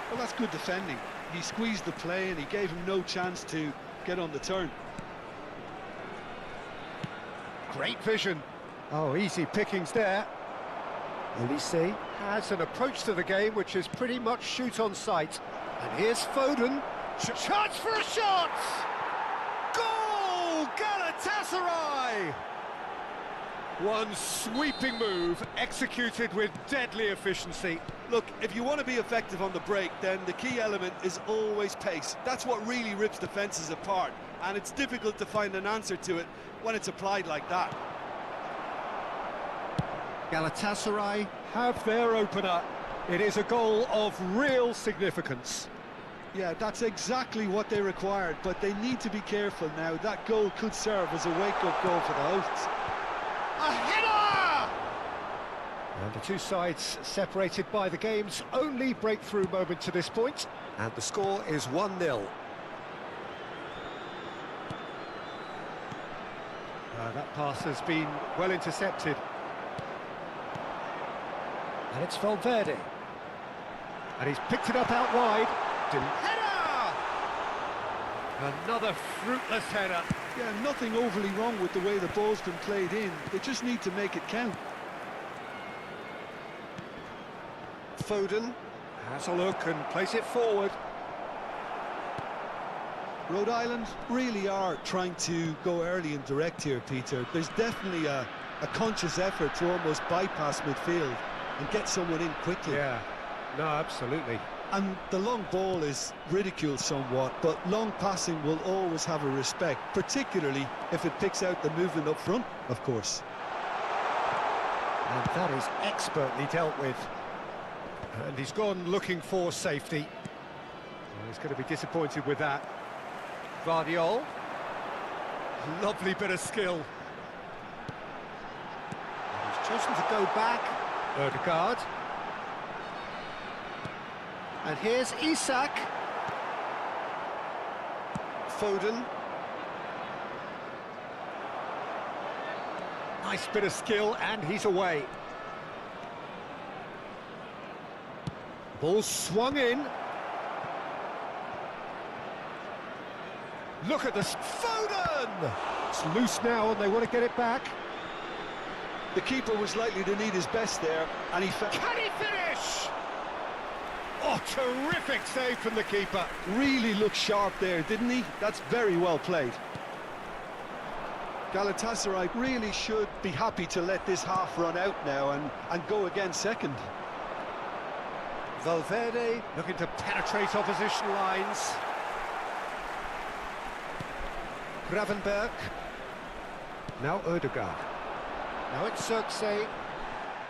Well, that's good defending. He squeezed the play and he gave him no chance to get on the turn. Great vision. Oh, easy pickings there. Olise has an approach to the game which is pretty much shoot on sight. And here's Foden. Chance for a shot! Goal! Galatasaray! One sweeping move, executed with deadly efficiency. Look, if you want to be effective on the break, then the key element is always pace. That's what really rips defences apart, and it's difficult to find an answer to it when it's applied like that. Galatasaray have their opener. It is a goal of real significance. Yeah, that's exactly what they required, but they need to be careful now. That goal could serve as a wake-up goal for the hosts. A header! And the two sides separated by the game's only breakthrough moment to this point. And the score is 1-0. That pass has been well intercepted. And it's Valverde. And he's picked it up out wide. Header! Another fruitless header. Yeah, nothing overly wrong with the way the ball's been played in. They just need to make it count. Foden has a look and plays it forward. Rhode Island really are trying to go early and direct here, Peter. There's definitely a conscious effort to almost bypass midfield and get someone in quickly. Yeah, no, absolutely. And the long ball is ridiculed somewhat, but long passing will always have a respect, particularly if it picks out the movement up front, of course. And that is expertly dealt with. And he's gone looking for safety. Well, he's going to be disappointed with that. Vardiol. Lovely bit of skill. And he's chosen to go back. Ødegaard. And here's Isak. Foden. Nice bit of skill, and he's away. Ball swung in. Look at this. Foden! It's loose now, and they want to get it back. The keeper was likely to need his best there, and he Can he finish? Oh, terrific save from the keeper. really looked sharp there, didn't he? That's very well played. Galatasaray really should be happy to let this half run out now and go again second. Valverde looking to penetrate opposition lines. Gravenberg. Now Ødegaard. Now it's Circe.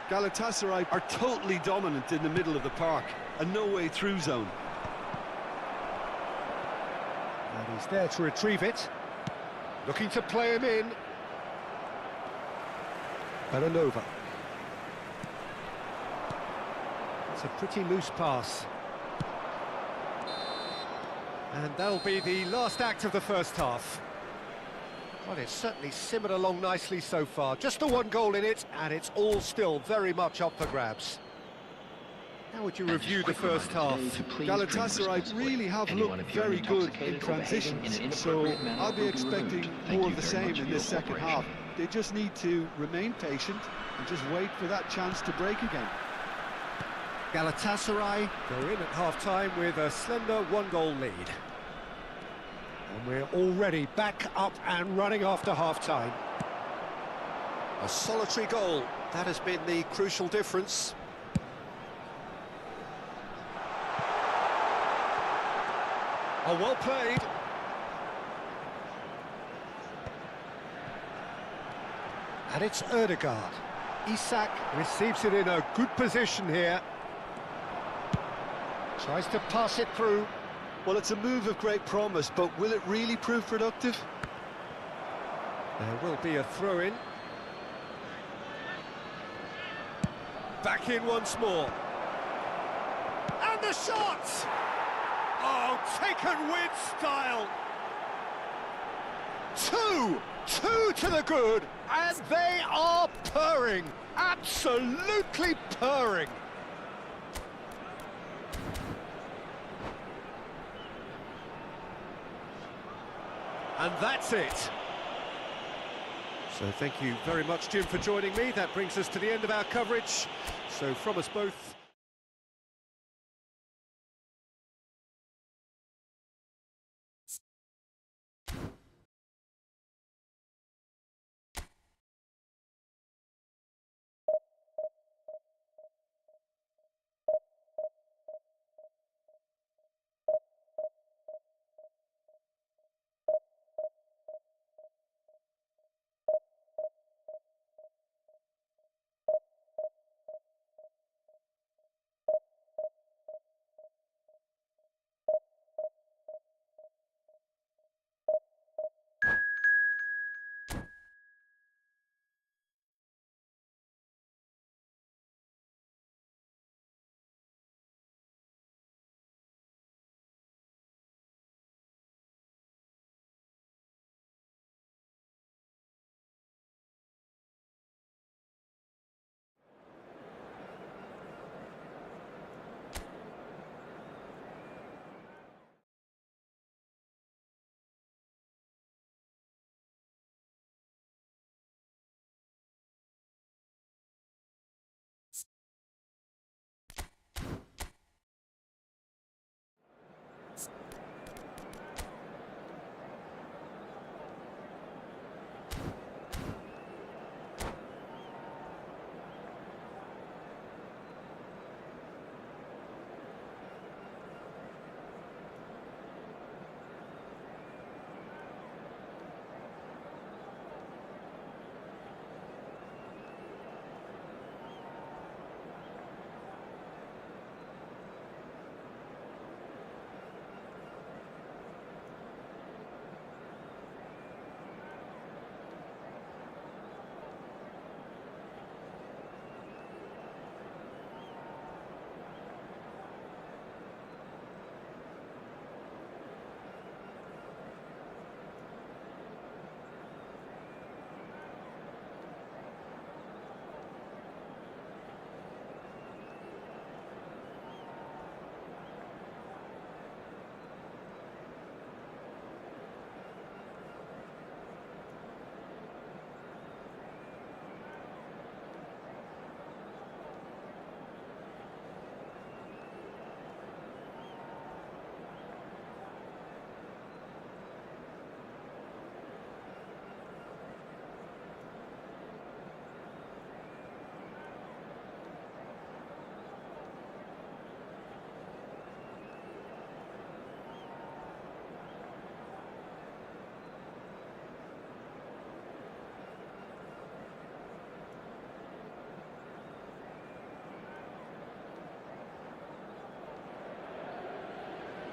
Galatasaray are totally dominant in the middle of the park, and no way through zone. And he's there to retrieve it. Looking to play him in. Belanova. It's a pretty loose pass. And that'll be the last act of the first half. Well, it's certainly simmered along nicely so far. Just the one goal in it, and it's all still very much up for grabs. How would you review the first half? Galatasaray really have looked very good in transitions, so I'll be expecting more of the same in this second half. They just need to remain patient and just wait for that chance to break again. Galatasaray go in at half-time with a slender one-goal lead. And we're already back up and running after half-time. A solitary goal, that has been the crucial difference. Oh, well played. And it's Ødegaard. Isak receives it in a good position here. Tries to pass it through. Well, it's a move of great promise, but will it really prove productive? There will be a throw-in. Back in once more. And the shot! Oh, taken with style. Two to the good, and they are purring, absolutely purring. And that's it. So thank you very much, Jim, for joining me. That brings us to the end of our coverage. So from us both,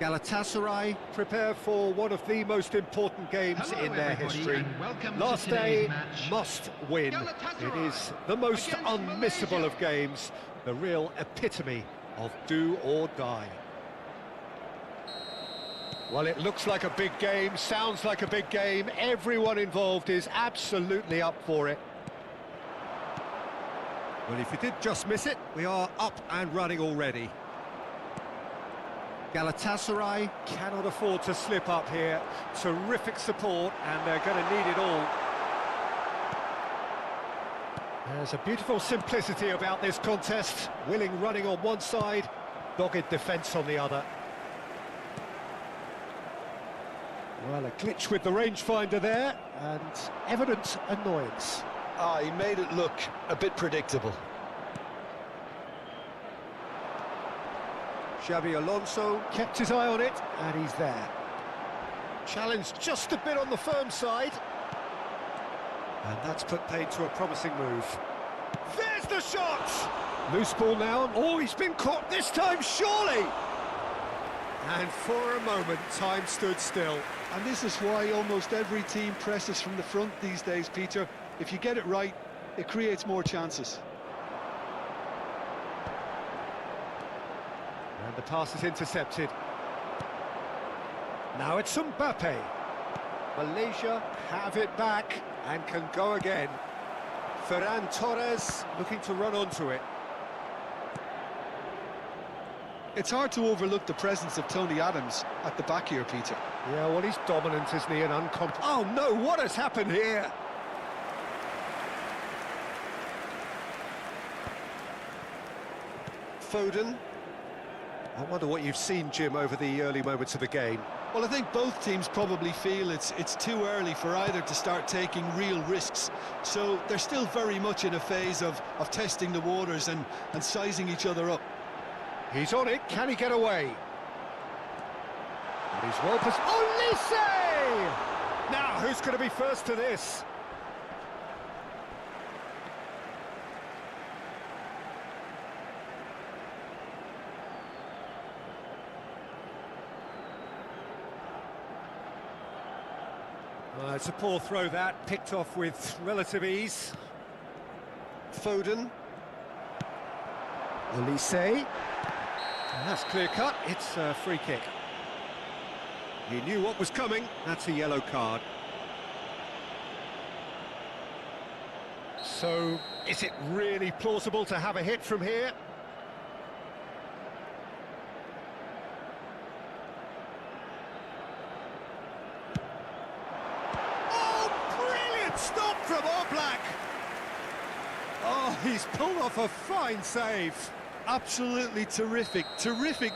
Galatasaray prepare for one of the most important games in their history. Last day, must win. It is the most unmissable of games, the real epitome of do or die. Well, it looks like a big game, sounds like a big game. Everyone involved is absolutely up for it. Well, if you did just miss it, we are up and running already. Galatasaray cannot afford to slip up here. Terrific support, and they're going to need it all. There's a beautiful simplicity about this contest. Willing running on one side, dogged defence on the other. Well, a glitch with the rangefinder there, and evident annoyance. Ah, he made it look a bit predictable. Xabi Alonso kept his eye on it, and he's there. Challenged just a bit on the firm side. And that's put paid to a promising move. There's the shot! Loose ball now. Oh, he's been caught this time, surely! And for a moment, time stood still. And this is why almost every team presses from the front these days, Peter. If you get it right, it creates more chances. And the pass is intercepted. Now it's Mbappe. Malaysia have it back and can go again. Ferran Torres looking to run onto it. It's hard to overlook the presence of Tony Adams at the back here, Peter. Yeah, well, he's dominant, isn't he? And oh no, what has happened here? Foden. I wonder what you've seen, Jim, over the early moments of the game. Well, I think both teams probably feel it's too early for either to start taking real risks. So they're still very much in a phase of testing the waters and sizing each other up. He's on it. Can he get away? And he's well positioned. Olise! Now, who's going to be first to this? It's a poor throw that, picked off with relative ease. Foden. Olise. That's clear cut, it's a free kick. He knew what was coming, that's a yellow card. So, is it really plausible to have a hit from here? Stop from Oblak! Oh, he's pulled off a fine save. Absolutely terrific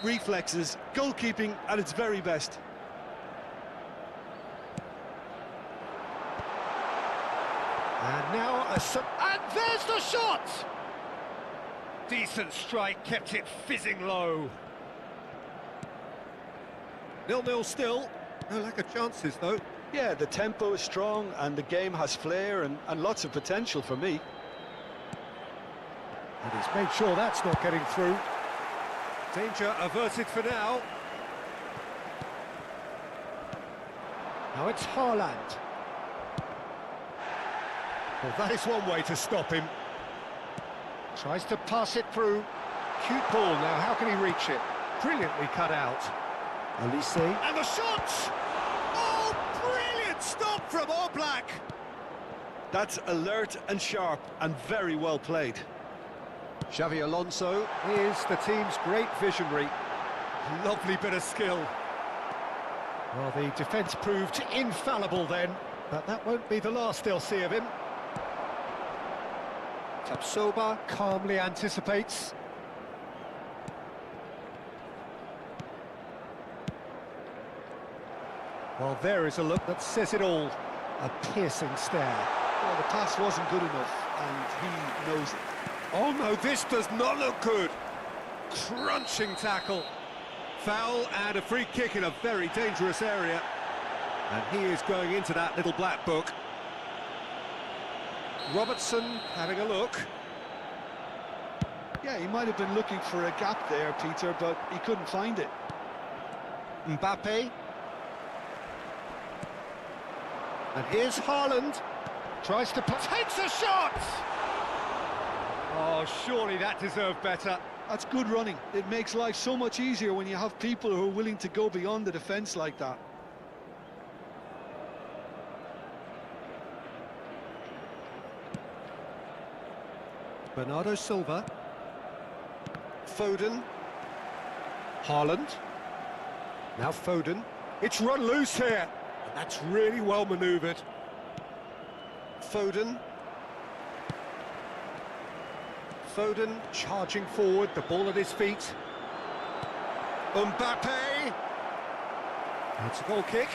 reflexes, goalkeeping at its very best. And now and there's the shot! Decent strike, kept it fizzing low. 0-0 still, no lack of chances though. Yeah, the tempo is strong and the game has flair and lots of potential for me. And he's made sure that's not getting through. Danger averted for now. Now it's Haaland. Well, that is one way to stop him. Tries to pass it through. Cute ball now, how can he reach it? Brilliantly cut out. Olise. And the shot! Stop from Oblak! That's alert and sharp and very well played. Xabi Alonso is the team's great visionary. Lovely bit of skill. Well, the defence proved infallible then, but that won't be the last they'll see of him. Tapsoba calmly anticipates. Well, there is a look that says it all. A piercing stare. Well, the pass wasn't good enough, and he knows it. Oh no, this does not look good. Crunching tackle. Foul and a free kick in a very dangerous area. And he is going into that little black book. Robertson having a look. Yeah, he might have been looking for a gap there, Peter, but he couldn't find it. Mbappe. And here's Haaland. Tries to takes a shot! Oh, surely that deserved better. That's good running. It makes life so much easier when you have people who are willing to go beyond the defence like that. Bernardo Silva. Foden. Haaland. Now Foden. It's run loose here. And that's really well manoeuvred. Foden. Foden charging forward, the ball at his feet. Mbappe. It's a goal kick.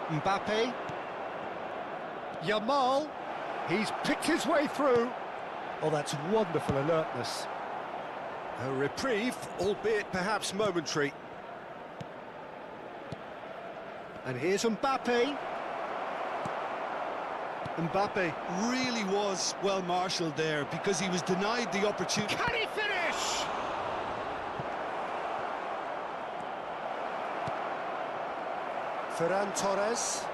Mbappe. Yamal. He's picked his way through. Oh, that's wonderful alertness. A reprieve, albeit perhaps momentary. And here's Mbappe. Mbappe really was well marshalled there because he was denied the opportunity. Can he finish? Ferran Torres.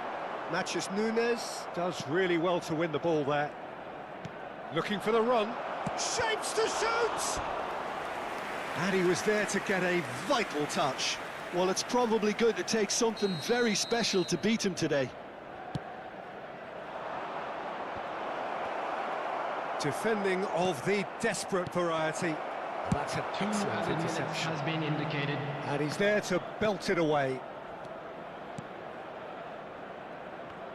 Matches Nunes. Does really well to win the ball there. Looking for the run. Shapes to shoot! And he was there to get a vital touch. Well, it's probably going to take something very special to beat him today. Defending of the desperate variety. And that's an 2 excellent added minutes interception. has been indicated. And he's there to belt it away.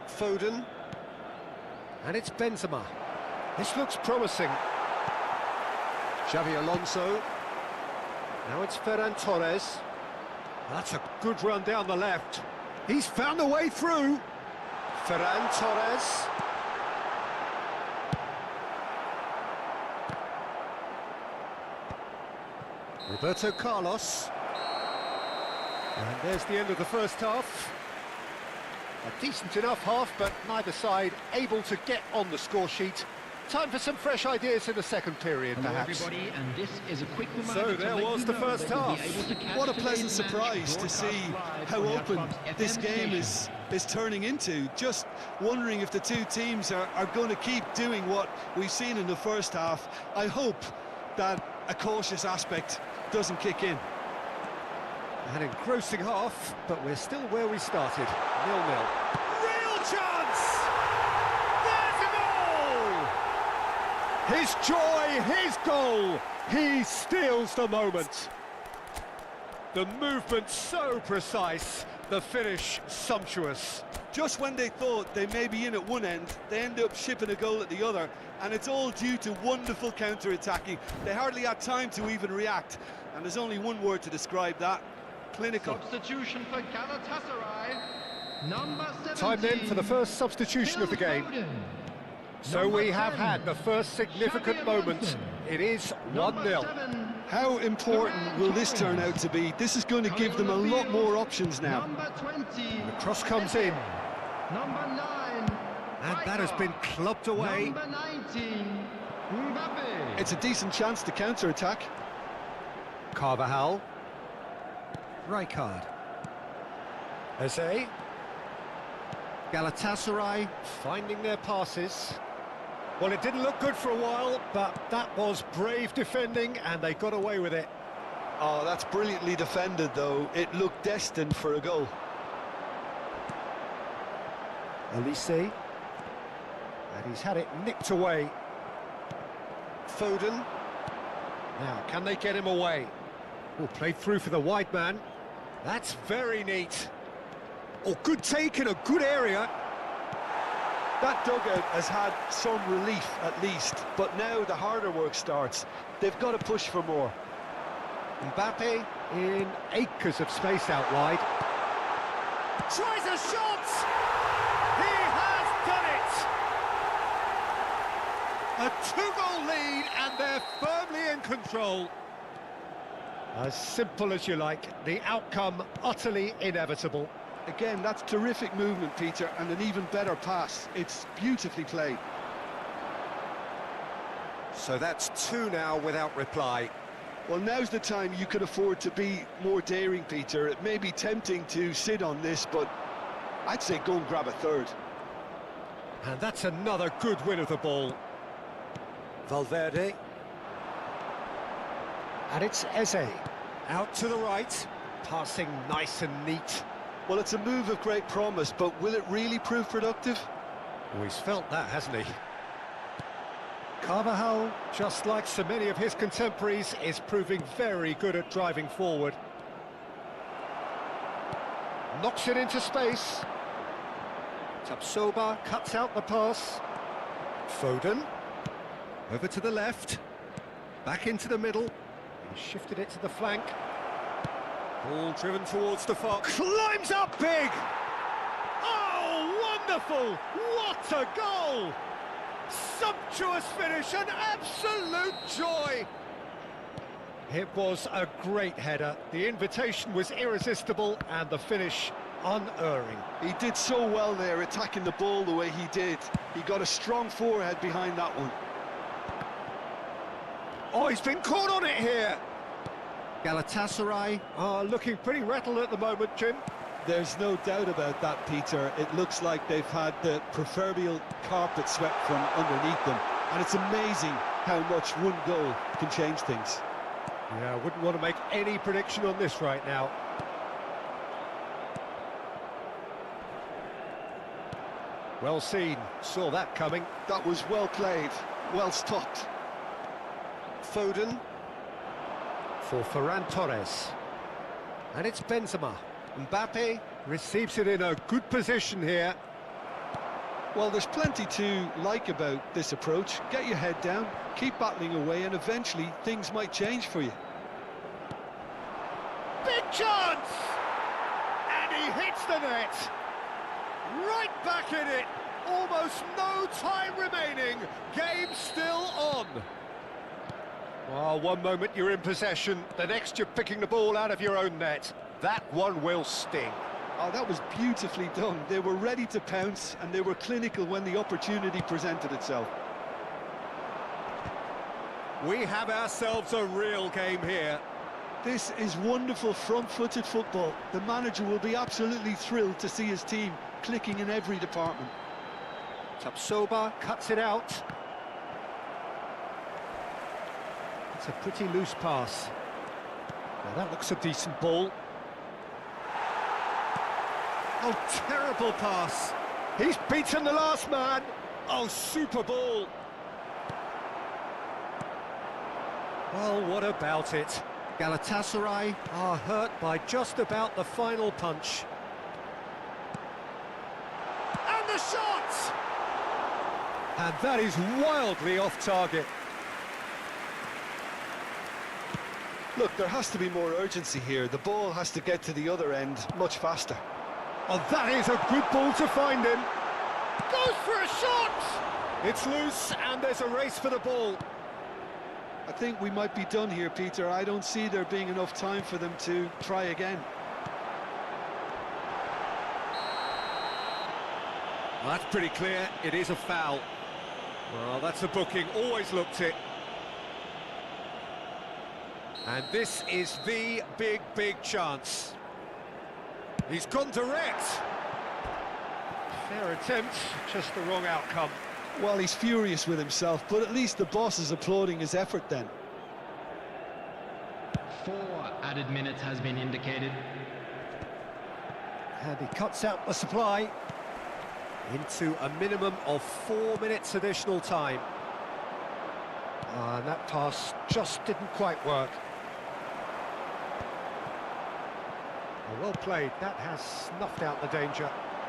Foden. And it's Benzema. This looks promising. Xavi Alonso. Now it's Ferran Torres. That's a good run down the left. He's found a way through. Ferran Torres. Roberto Carlos. And there's the end of the first half. A decent enough half, but neither side able to get on the score sheet. Time for some fresh ideas in the second period, Hello perhaps. everybody, and this is a quick reminder So to there let was you the know first that you'll be half. able to catch What a today's pleasant match surprise to broadcast see live how on our open club's this FM game station. is turning into. Just wondering if the two teams are going to keep doing what we've seen in the first half. I hope that a cautious aspect doesn't kick in. An engrossing half, but we're still where we started, 0-0. Real chance! There's a goal! His joy, his goal! He steals the moment. The movement so precise, the finish sumptuous. Just when they thought they may be in at one end, they end up shipping a goal at the other, and it's all due to wonderful counter-attacking. They hardly had time to even react, and there's only one word to describe that: clinical. Substitution for Galatasaray, number 17. Time then for the first substitution of the game. Foden. So Number we have 10, had the first significant Xavi moment. Alonso. It is Number 1-0. 7, How important will this turn out to be? This is going to give them a lot more options now. Number 20. The cross comes in, Number 9. and that has been clubbed away. Number 19. Mbappe. It's a decent chance to counter-attack. Carvajal. Rijkaard. Eze. Galatasaray finding their passes. Well, it didn't look good for a while, but that was brave defending, and they got away with it. Oh, that's brilliantly defended, though. It looked destined for a goal. Elise. And he's had it nicked away. Foden. Now, can they get him away? Oh, played through for the wide man. That's very neat. Oh, good take in a good area. That dugout has had some relief, at least, but now the harder work starts. They've got to push for more. Mbappe in acres of space out wide. Tries a shot! He has done it! A two-goal lead, and they're firmly in control. As simple as you like, the outcome utterly inevitable. Again, that's terrific movement, Peter, and an even better pass. It's beautifully played. So that's 2 now without reply. Well, now's the time you can afford to be more daring, Peter. It may be tempting to sit on this, but I'd say go and grab a third. And that's another good win of the ball. Valverde. And it's Eze. Out to the right. Passing nice and neat. Well, it's a move of great promise, but will it really prove productive? Oh, he's felt that, hasn't he? Carvajal, just like so many of his contemporaries, is proving very good at driving forward. Knocks it into space. Tapsoba cuts out the pass. Foden. Over to the left. Back into the middle. He shifted it to the flank. Ball driven towards the far. Climbs up big! Oh, wonderful! What a goal! Sumptuous finish, an absolute joy! It was a great header. The invitation was irresistible and the finish unerring. He did so well there, attacking the ball the way he did. He got a strong forehead behind that one. Oh, he's been caught on it here! Galatasaray are looking pretty rattled at the moment, Jim. There's no doubt about that, Peter. It looks like they've had the proverbial carpet swept from underneath them. And it's amazing how much one goal can change things. Yeah, I wouldn't want to make any prediction on this right now. Well seen, saw that coming. That was well played, well stopped. Foden for Ferran Torres. And it's Benzema. Mbappe receives it in a good position here. Well, there's plenty to like about this approach. Get your head down, keep battling away, and eventually things might change for you. Big chance! And he hits the net. Right back in it. Almost no time remaining. Game still on. Well, one moment you're in possession, the next you're picking the ball out of your own net. That one will sting. Oh, that was beautifully done. They were ready to pounce, and they were clinical when the opportunity presented itself. We have ourselves a real game here. This is wonderful front-footed football. The manager will be absolutely thrilled to see his team clicking in every department. Tapsoba cuts it out. It's a pretty loose pass. Now that looks a decent ball. Oh, terrible pass. He's beaten the last man. Oh, super ball. Well, what about it? Galatasaray are hurt by just about the final punch. And the shot! And that is wildly off target. Look, there has to be more urgency here. The ball has to get to the other end much faster. Oh, that is a good ball to find him. Goes for a shot! It's loose and there's a race for the ball. I think we might be done here, Peter. I don't see there being enough time for them to try again. Well, that's pretty clear. It is a foul. Well, that's a booking. Always looked it. And this is the big chance. He's gone direct. Fair attempt, just the wrong outcome. Well, he's furious with himself, but at least the boss is applauding his effort then. 4 added minutes has been indicated. And he cuts out the supply into a minimum of 4 minutes additional time. And that pass just didn't quite work. Well played, that has snuffed out the danger.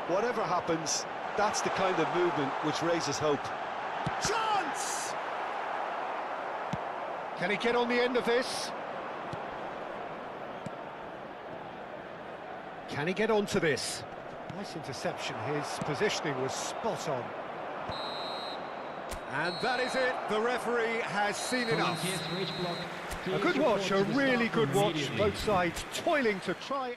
Whatever happens, that's the kind of movement which raises hope. Chance! Can he get on the end of this? Can he get onto this? Nice interception, his positioning was spot on. And that is it, the referee has seen enough. A good watch, a really good watch, both sides toiling to try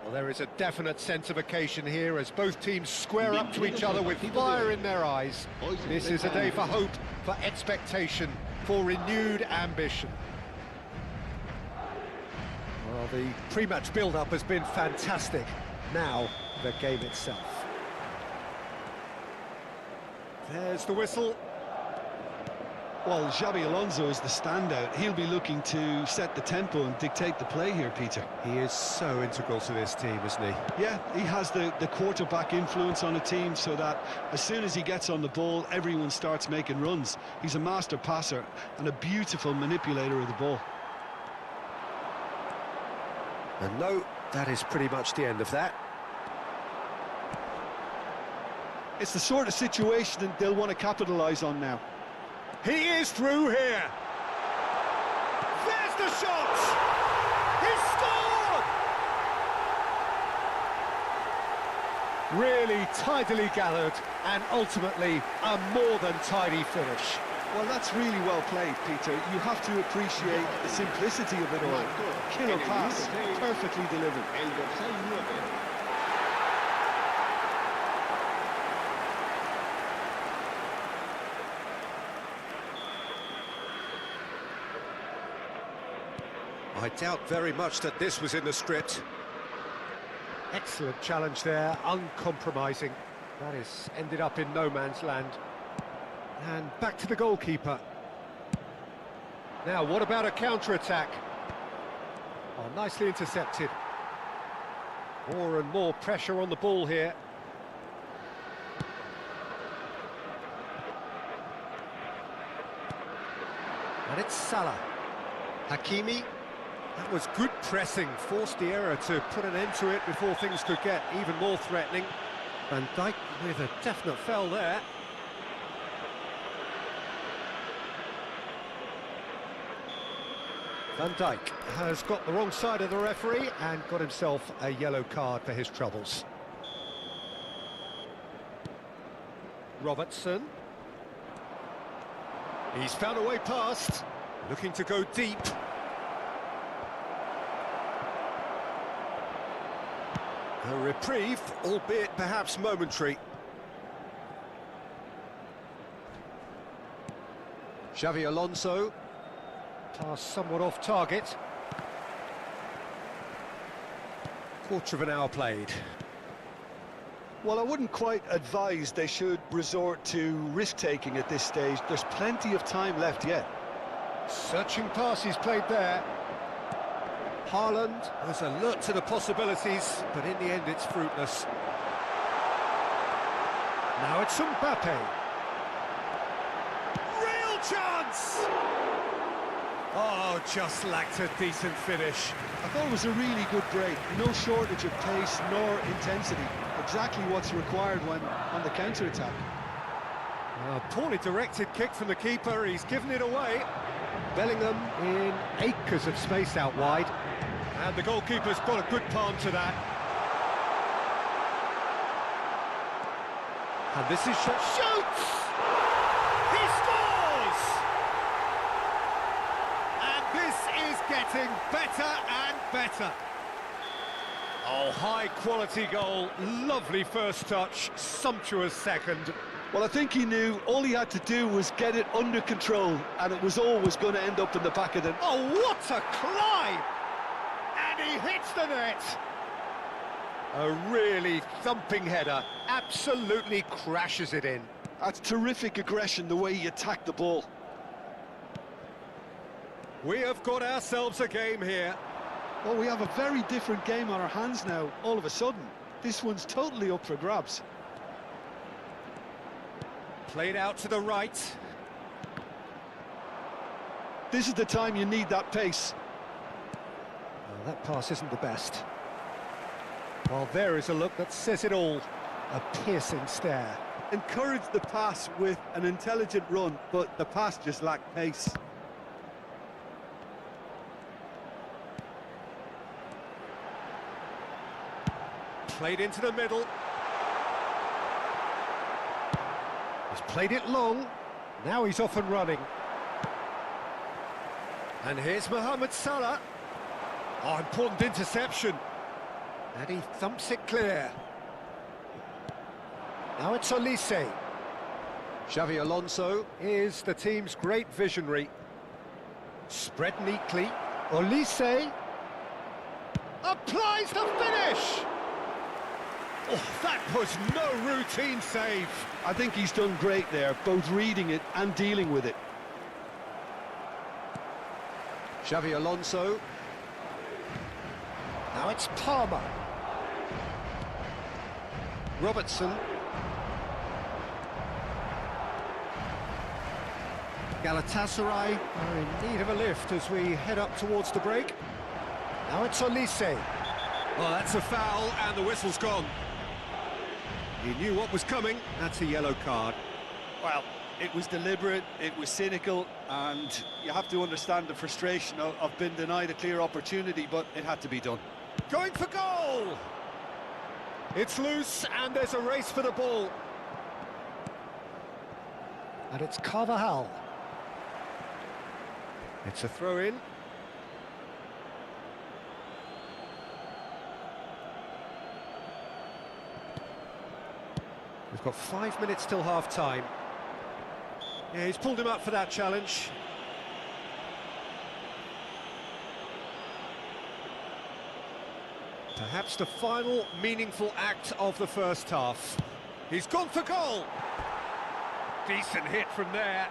Well, there is a definite sense of occasion here as both teams square up to each other with fire in their eyes. This is a day for hope, for expectation, for renewed ambition. Well, the pre-match build-up has been fantastic. Now, the game itself. There's the whistle. Well, Xabi Alonso is the standout. He'll be looking to set the tempo and dictate the play here, Peter. He is so integral to this team, isn't he? Yeah, he has the quarterback influence on a team so that as soon as he gets on the ball, everyone starts making runs. He's a master passer and a beautiful manipulator of the ball. And no, that is pretty much the end of that. It's the sort of situation that they'll want to capitalise on now. He is through here. There's the shot. He's scored. Really tidily gathered and ultimately a more than tidy finish. Well, that's really well played, Peter. You have to appreciate the simplicity of it all. Killer pass, perfectly delivered. I doubt very much that this was in the script. Excellent challenge there, uncompromising. That is ended up in no man's land. And back to the goalkeeper. Now, what about a counter-attack? Oh, nicely intercepted. More and more pressure on the ball here. And it's Salah. Hakimi. That was good pressing, forced the error to put an end to it before things could get even more threatening. Van Dijk with a definite foul there. Van Dijk has got the wrong side of the referee and got himself a yellow card for his troubles. Robertson. He's found a way past, looking to go deep. A reprieve, albeit perhaps momentary. Xabi Alonso. Pass somewhat off target. Quarter of an hour played. Well, I wouldn't quite advise they should resort to risk-taking at this stage. There's plenty of time left yet. Searching passes played there. Haaland was alert to the possibilities, but in the end it's fruitless. Now it's Mbappe. Real chance! Oh, just lacked a decent finish. I thought it was a really good break. No shortage of pace nor intensity. Exactly what's required when on the counter-attack. A poorly directed kick from the keeper, he's given it away. Bellingham in acres of space out wide. And the goalkeeper's got a good palm to that. And this is shoots! He scores! And this is getting better and better. Oh, high-quality goal, lovely first touch, sumptuous second. Well, I think he knew all he had to do was get it under control, and it was always going to end up in the back of the... Oh, what a climb! And he hits the net! A really thumping header, absolutely crashes it in. That's terrific aggression, the way he attacked the ball. We have got ourselves a game here. Well, we have a very different game on our hands now, all of a sudden. This one's totally up for grabs. Played out to the right. This is the time you need that pace. Well, that pass isn't the best. Well, there is a look that says it all. A piercing stare. Encourage the pass with an intelligent run, but the pass just lacked pace. Played into the middle. He's played it long. Now he's off and running. And here's Mohamed Salah. Oh, important interception. And he thumps it clear. Now it's Olise. Xavi Alonso is the team's great visionary. Spread neatly. Olise applies the finish! Oh, that was no routine save. I think he's done great there, both reading it and dealing with it. Xavi Alonso. Now it's Palmer. Robertson. Galatasaray are in need of a lift as we head up towards the break. Now it's Olise. Oh, that's a foul, and the whistle's gone. He knew what was coming. That's a yellow card. Well, it was deliberate, it was cynical, and you have to understand the frustration of being denied a clear opportunity, but it had to be done. Going for goal! It's loose, and there's a race for the ball. And it's Carvajal. It's a throw-in. We've got 5 minutes till half-time. Yeah, he's pulled him up for that challenge. Perhaps the final meaningful act of the first half. He's gone for goal! Decent hit from there.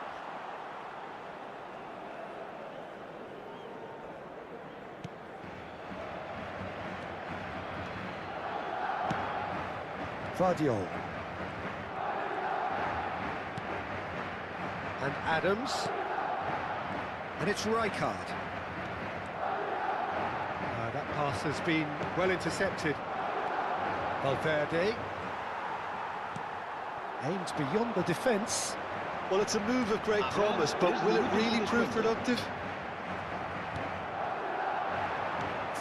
Vardiol. And Adams. And it's Rijkaard. That pass has been well intercepted. Valverde. Aimed beyond the defence. Well, it's a move of great promise, but will it really prove productive?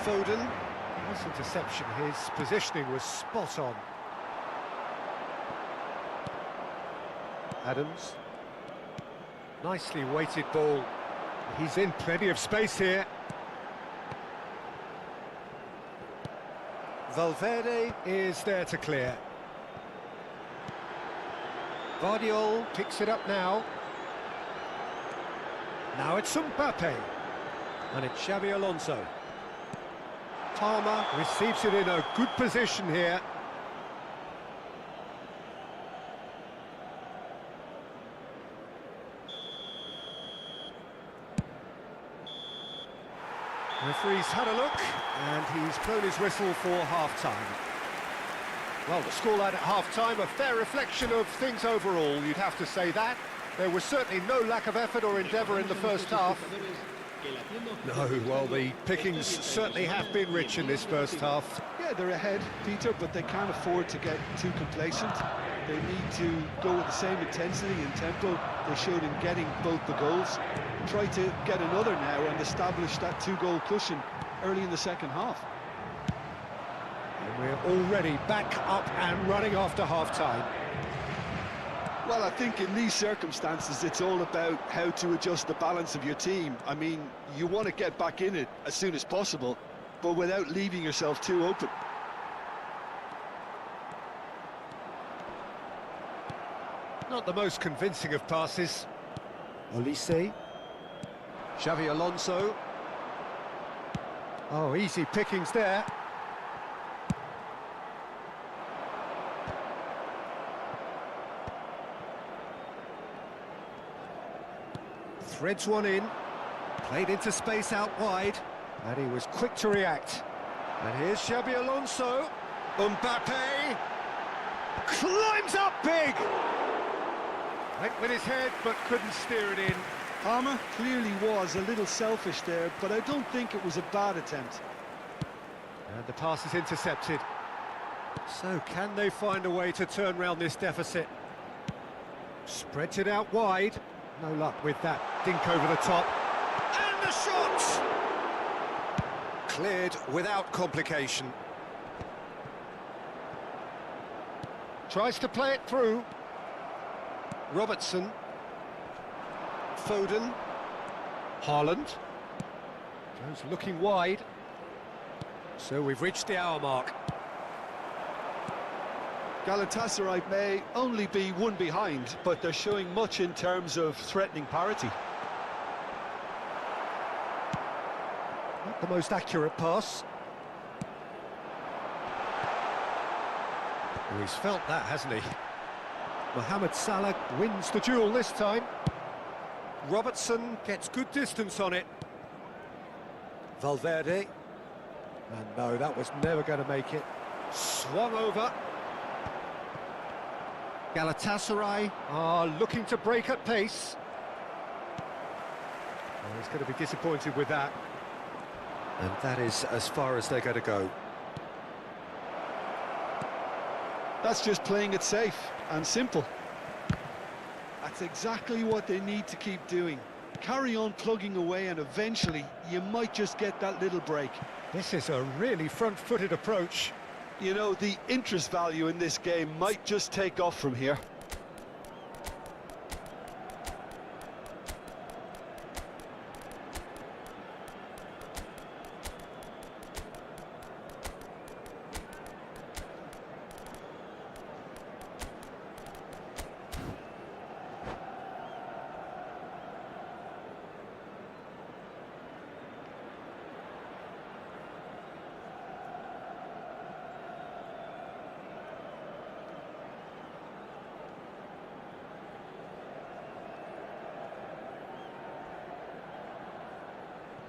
Foden. Nice interception. His positioning was spot on. Adams. Nicely weighted ball. He's in plenty of space here. Valverde is there to clear. Vardiol picks it up now. Now it's Mbappe. And it's Xavi Alonso. Palmer receives it in a good position here. Referee's had a look, and he's blown his whistle for half-time. Well, the scoreline at half-time, a fair reflection of things overall, you'd have to say that. There was certainly no lack of effort or endeavour in the first half. No, well, the pickings certainly have been rich in this first half. Yeah, they're ahead, Peter, but they can't afford to get too complacent. They need to go with the same intensity and tempo they showed in getting both the goals. Try to get another now and establish that two-goal cushion early in the second half. And we're already back up and running after half-time. Well, I think in these circumstances, it's all about how to adjust the balance of your team. I mean, you want to get back in it as soon as possible, but without leaving yourself too open. Not the most convincing of passes. Olise. Xavi Alonso. Oh, easy pickings there. Threads one in. Played into space out wide. And he was quick to react. And here's Xabi Alonso. Mbappe climbs up big. Went with his head, but couldn't steer it in. Palmer clearly was a little selfish there, but I don't think it was a bad attempt. And the pass is intercepted. So can they find a way to turn round this deficit? Spreads it out wide. No luck with that dink over the top. And the shot! Cleared without complication. Tries to play it through. Robertson. Foden. Haaland. Goes looking wide. So we've reached the hour mark. Galatasaray may only be one behind, but they're showing much in terms of threatening parity. Not the most accurate pass. Oh, he's felt that, hasn't he? Mohamed Salah wins the duel this time. Robertson gets good distance on it. Valverde. And no, that was never going to make it. Swung over. Galatasaray are looking to break at pace. Well, he's going to be disappointed with that. And that is as far as they're going to go. That's just playing it safe and simple. That's exactly what they need to keep doing. Carry on plugging away and eventually you might just get that little break. This is a really front-footed approach. You know, the interest value in this game might just take off from here.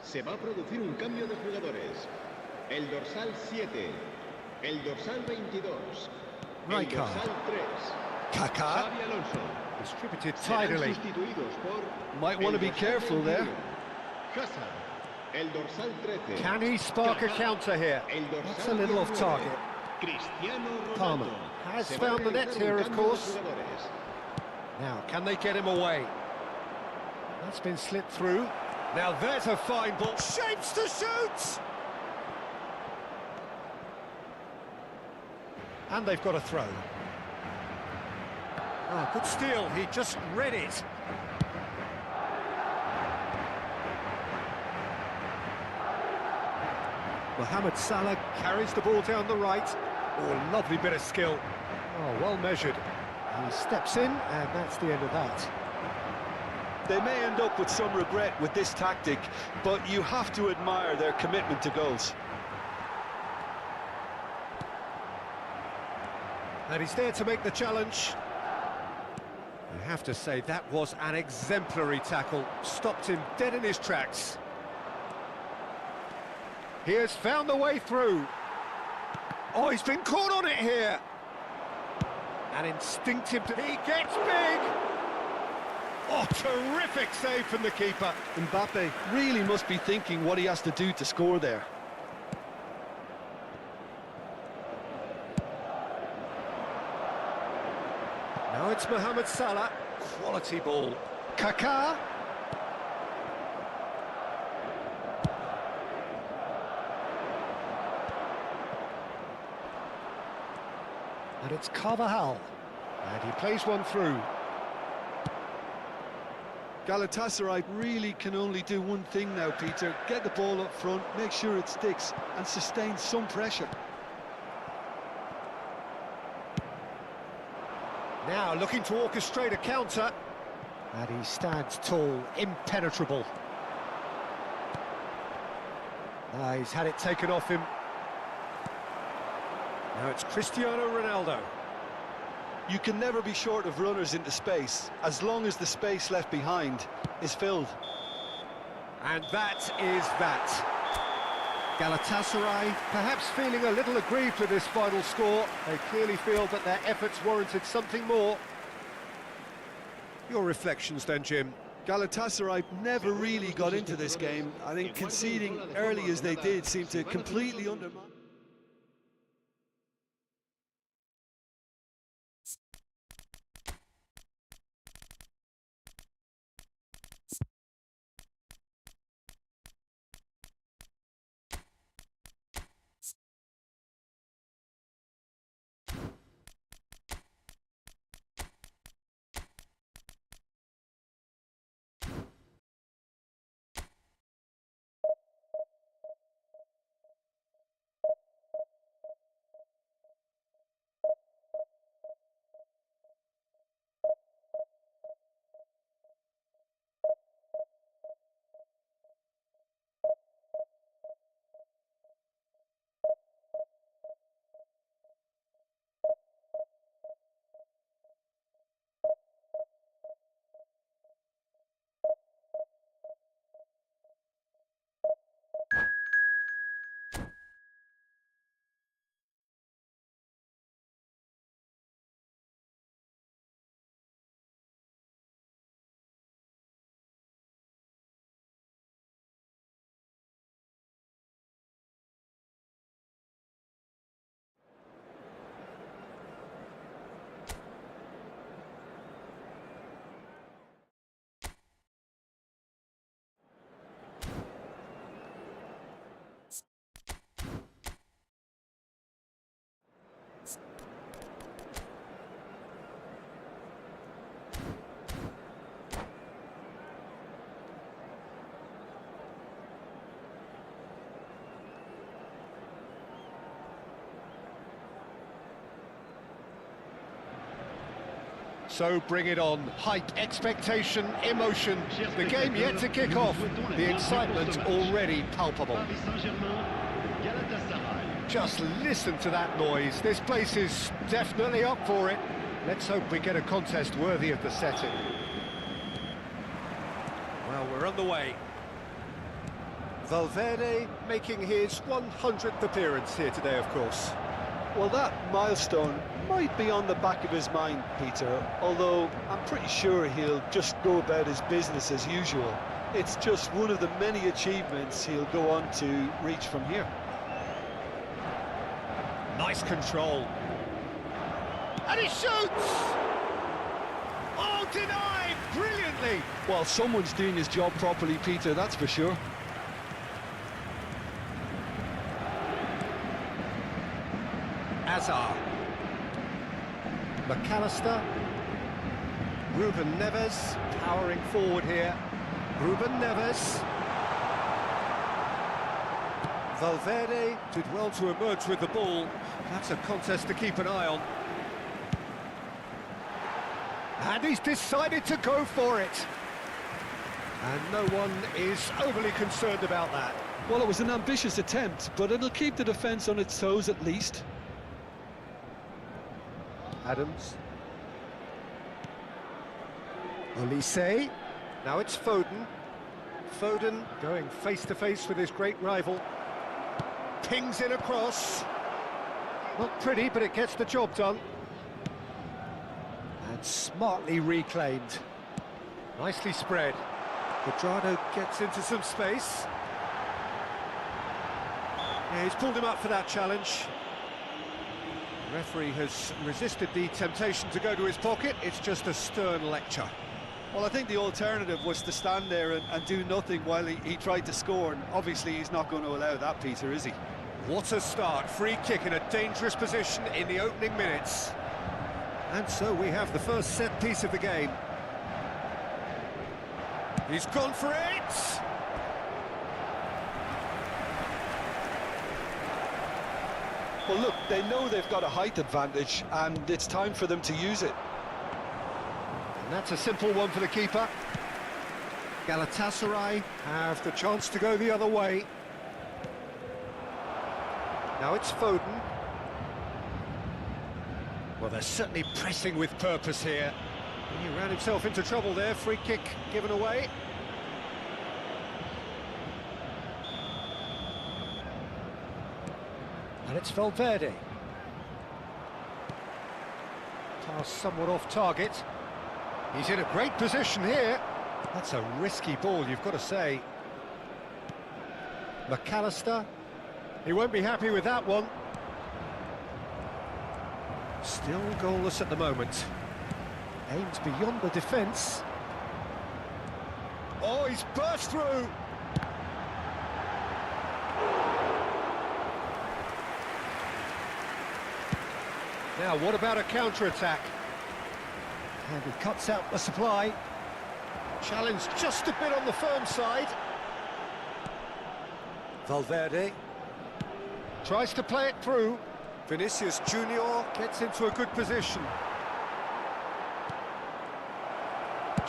Se va a producir un cambio de jugadores. El dorsal 7, el dorsal 22, el Rijkaard. dorsal 3, Kaká. Xabi Alonso. Distributed Serán tidily. sustituidos por Might want to el be dorsal careful there. 21, Hazard, el dorsal 13. Can he spark a Kaká, counter here? el dorsal That's a little off 19, target. Cristiano Palmer Ronaldo. has Se va a found the net realizar un here, of cambio de course. jugadores. Now, can they get him away? That's been slipped through. Now there's a fine ball. Shapes to shoot! And they've got a throw. Oh, good steal. He just read it. Mohamed Salah carries the ball down the right. Oh, lovely bit of skill. Oh, well measured. He steps in, and that's the end of that. They may end up with some regret with this tactic, but you have to admire their commitment to goals. And he's there to make the challenge. I have to say, that was an exemplary tackle. Stopped him dead in his tracks. He has found the way through. Oh, he's been caught on it here. And instinctive, he gets big. Oh, terrific save from the keeper. Mbappe really must be thinking what he has to do to score there. Now it's Mohamed Salah. Quality ball. Kaká. And it's Carvajal. And he plays one through. Galatasaray really can only do one thing now, Peter. Get the ball up front, make sure it sticks, and sustain some pressure. Now looking to orchestrate a counter. And he stands tall, impenetrable. He's had it taken off him. Now it's Cristiano Ronaldo. You can never be short of runners into space, as long as the space left behind is filled. And that is that. Galatasaray perhaps feeling a little aggrieved with this final score. They clearly feel that their efforts warranted something more. Your reflections then, Jim? Galatasaray never really got into this game. I think conceding early as they did seemed to completely undermine. So bring it on. Hype, expectation, emotion. The game yet to kick off. The excitement already palpable. Just listen to that noise. This place is definitely up for it. Let's hope we get a contest worthy of the setting. Well, we're on the way. Valverde making his 100th appearance here today, of course. Well, that milestone might be on the back of his mind, Peter, although I'm pretty sure he'll just go about his business as usual. It's just one of the many achievements he'll go on to reach from here. Nice control. And he shoots! Oh, denied! Brilliantly! Well, someone's doing his job properly, Peter, that's for sure. Hazard. McAllister. Ruben Neves powering forward here. Ruben Neves. Valverde did well to emerge with the ball. That's a contest to keep an eye on. And he's decided to go for it. And no one is overly concerned about that. Well, it was an ambitious attempt, but it'll keep the defence on its toes at least. Adams. Olise. Now it's Foden. Foden going face-to-face with his great rival. Pings in across. Not pretty, but it gets the job done. And smartly reclaimed. Nicely spread. Quadrado gets into some space. Yeah, he's pulled him up for that challenge. The referee has resisted the temptation to go to his pocket. It's just a stern lecture. Well, I think the alternative was to stand there and do nothing while he tried to score, and obviously he's not going to allow that, Peter, is he? What a start. Free kick in a dangerous position in the opening minutes. And so we have the first set piece of the game. He's gone for it! Well, look, they know they've got a height advantage, and it's time for them to use it. And that's a simple one for the keeper. Galatasaray have the chance to go the other way. Now it's Foden. Well, they're certainly pressing with purpose here. He ran himself into trouble there. Free kick given away. And it's Valverde. Pass somewhat off target. He's in a great position here. That's a risky ball, you've got to say. McAllister. He won't be happy with that one. Still goalless at the moment. Aims beyond the defence. Oh, he's burst through. Now, what about a counter-attack? And he cuts out the supply. Challenge just a bit on the firm side. Valverde tries to play it through. Vinicius Junior gets into a good position.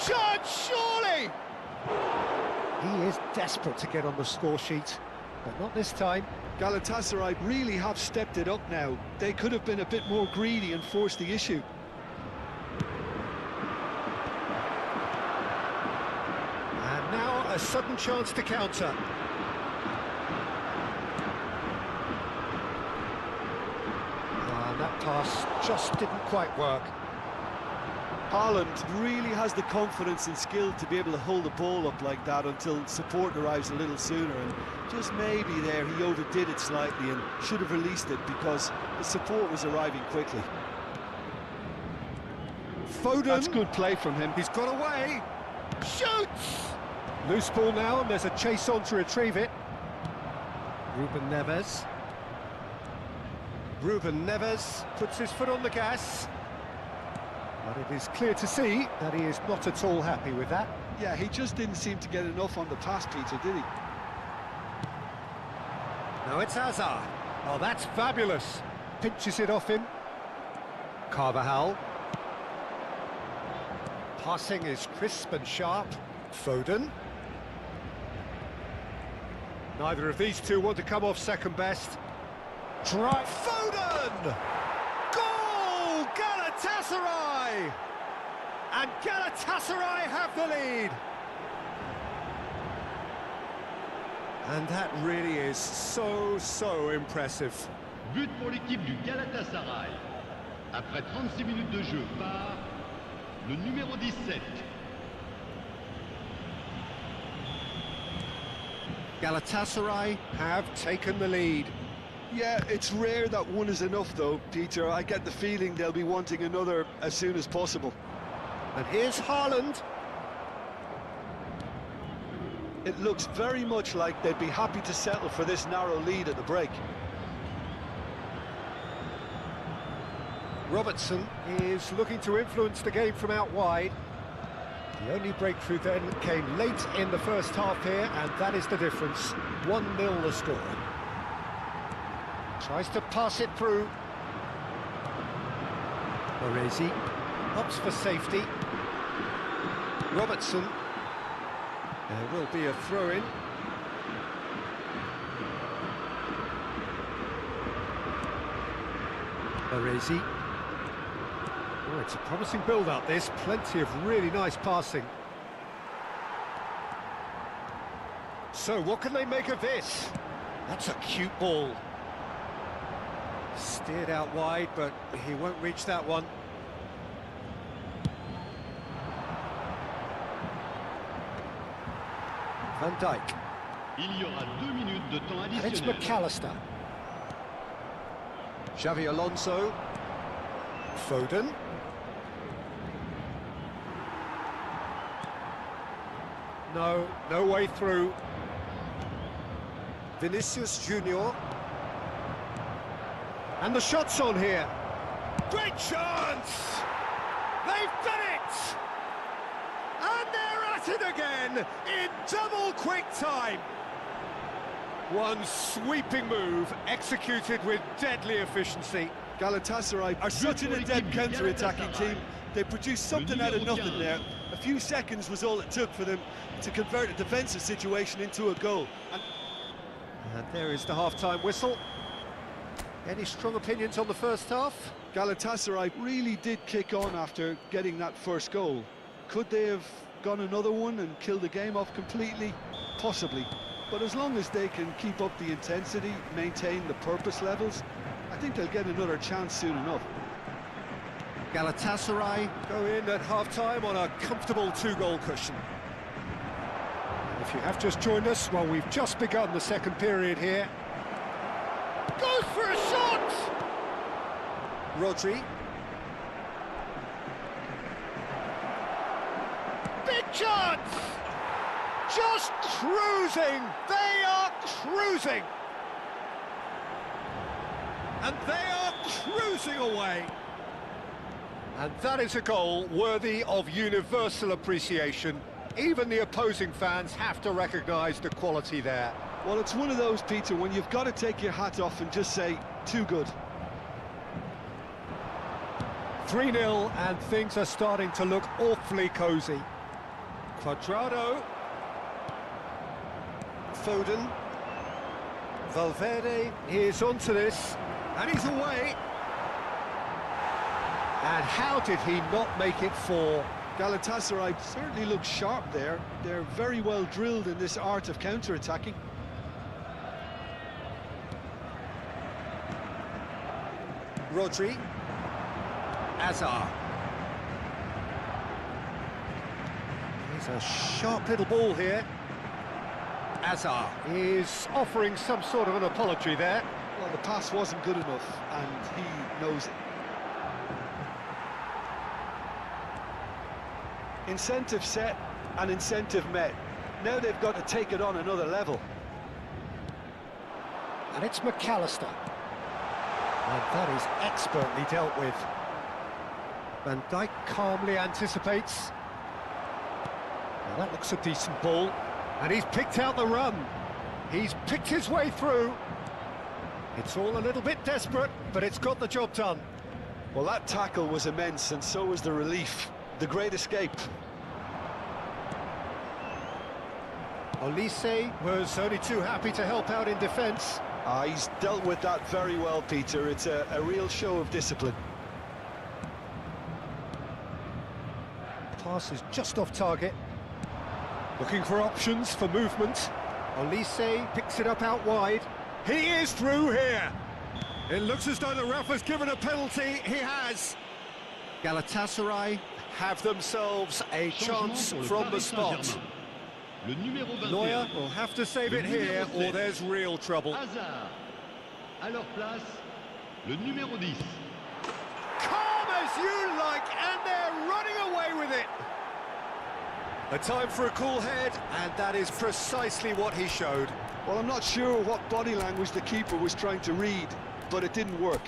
Judge, surely! He is desperate to get on the score sheet, but not this time. Galatasaray really have stepped it up now. They could have been a bit more greedy and forced the issue. And now a sudden chance to counter. And that pass just didn't quite work. Haaland really has the confidence and skill to be able to hold the ball up like that until support arrives a little sooner, and just maybe there he overdid it slightly and should have released it because the support was arriving quickly. Foden. That's good play from him. He's got away. Shoots! Loose ball now, and there's a chase on to retrieve it. Ruben Neves. Ruben Neves puts his foot on the gas. But it is clear to see that he is not at all happy with that. Yeah, he just didn't seem to get enough on the pass, Peter, did he? Now it's Hazard. Oh, that's fabulous. Pinches it off him. Carvajal. Passing is crisp and sharp. Foden. Neither of these two want to come off second best. Try Foden! Goal! Galatasaray! And Galatasaray have the lead. And that really is so impressive. But pour l'équipe du Galatasaray. Après 36 minutes de jeu par le numéro 17. Galatasaray have taken the lead. Yeah, it's rare that one is enough though, Peter. I get the feeling they'll be wanting another as soon as possible. And here's Haaland. It looks very much like they'd be happy to settle for this narrow lead at the break. Robertson is looking to influence the game from out wide. The only breakthrough then came late in the first half here, and that is the difference. 1-0 the score. Tries to pass it through. Orezi opts for safety. Robertson. There will be a throw-in. Orezi. Oh, it's a promising build-up, this. Plenty of really nice passing. So, what can they make of this? That's a cute ball. Steered out wide, but he won't reach that one. Van Dijk. Il y aura 2 minutes de temps And it's additionnel. McAllister. Xavi Alonso. Foden. No way through. Vinicius Junior. And the shot's on here. Great chance! They've done it! And they're at it again in double quick time. One sweeping move executed with deadly efficiency. Galatasaray are such an adept counter-attacking team. They produced something out of nothing there. A few seconds was all it took for them to convert a defensive situation into a goal. And there is the half-time whistle. Any strong opinions on the first half? Galatasaray really did kick on after getting that first goal. Could they have gone another one and killed the game off completely? Possibly. But as long as they can keep up the intensity, maintain the purpose levels, I think they'll get another chance soon enough. Galatasaray go in at half-time on a comfortable 2-goal cushion. If you have just joined us, well, we've just begun the second period here. Goes for a shot! Rodri. Big chance! Just cruising! They are cruising! And they are cruising away! And that is a goal worthy of universal appreciation. Even the opposing fans have to recognise the quality there. Well, it's one of those, Peter, when you've got to take your hat off and just say, too good. 3-0, and things are starting to look awfully cosy. Cuadrado. Foden. Valverde is onto this, and he's away. And how did he not make it 4? Galatasaray certainly looks sharp there. They're very well drilled in this art of counter-attacking. Rodri. Azar. Here's a sharp little ball here. Azar is offering some sort of an apology there. Well, the pass wasn't good enough, and he knows it. Incentive set and incentive met. Now they've got to take it on another level. And it's McAllister. And that is expertly dealt with. Van Dijk calmly anticipates. Now that looks a decent ball. And he's picked out the run. He's picked his way through. It's all a little bit desperate, but it's got the job done. Well, that tackle was immense, and so was the relief. The great escape. Olise was only too happy to help out in defence. He's dealt with that very well, Peter. It's a real show of discipline. Pass is just off target. Looking for options for movement. Olise picks it up out wide. He is through here. It looks as though the ref has given a penalty. He has. Galatasaray have themselves a chance from the spot. Le numéro 21. Neuer will have to save it here or there's real trouble. Hazard. À leur place, le numéro 10. Calm as you like, and they're running away with it. A time for a cool head, and that is precisely what he showed. Well, I'm not sure what body language the keeper was trying to read, but it didn't work.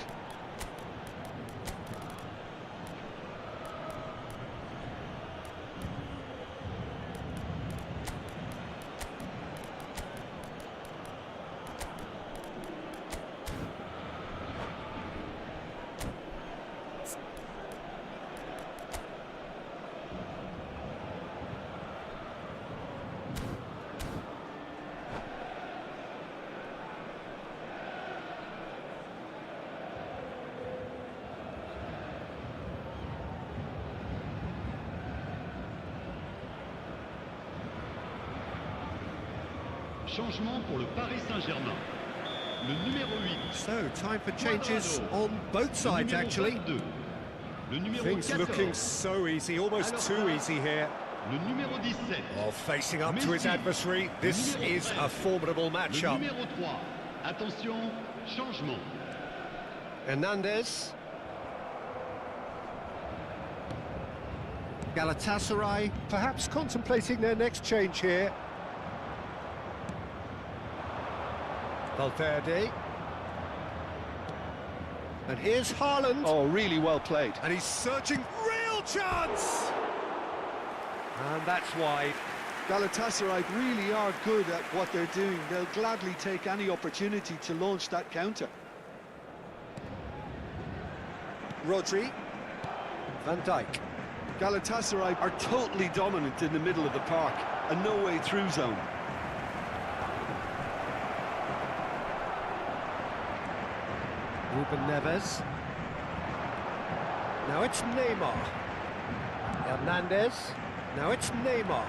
Changement pour le Paris Saint-Germain. Le numéro 8. So, time for changes on both sides, actually. Le numéro Things 14. looking so easy, almost too easy here. Le numéro 17. Oh, facing up to his adversary, this is a formidable Le matchup. numéro 3. Attention, changement. Hernandez. Galatasaray, perhaps contemplating their next change here. Valverde. And here's Haaland. Oh, really well played. And he's searching real chance! And that's wide. Galatasaray really are good at what they're doing. They'll gladly take any opportunity to launch that counter. Rodri. Van Dijk. Galatasaray are totally dominant in the middle of the park, a no-way through zone. Ruben Neves. Now it's Neymar. Hernandez. Now it's Neymar.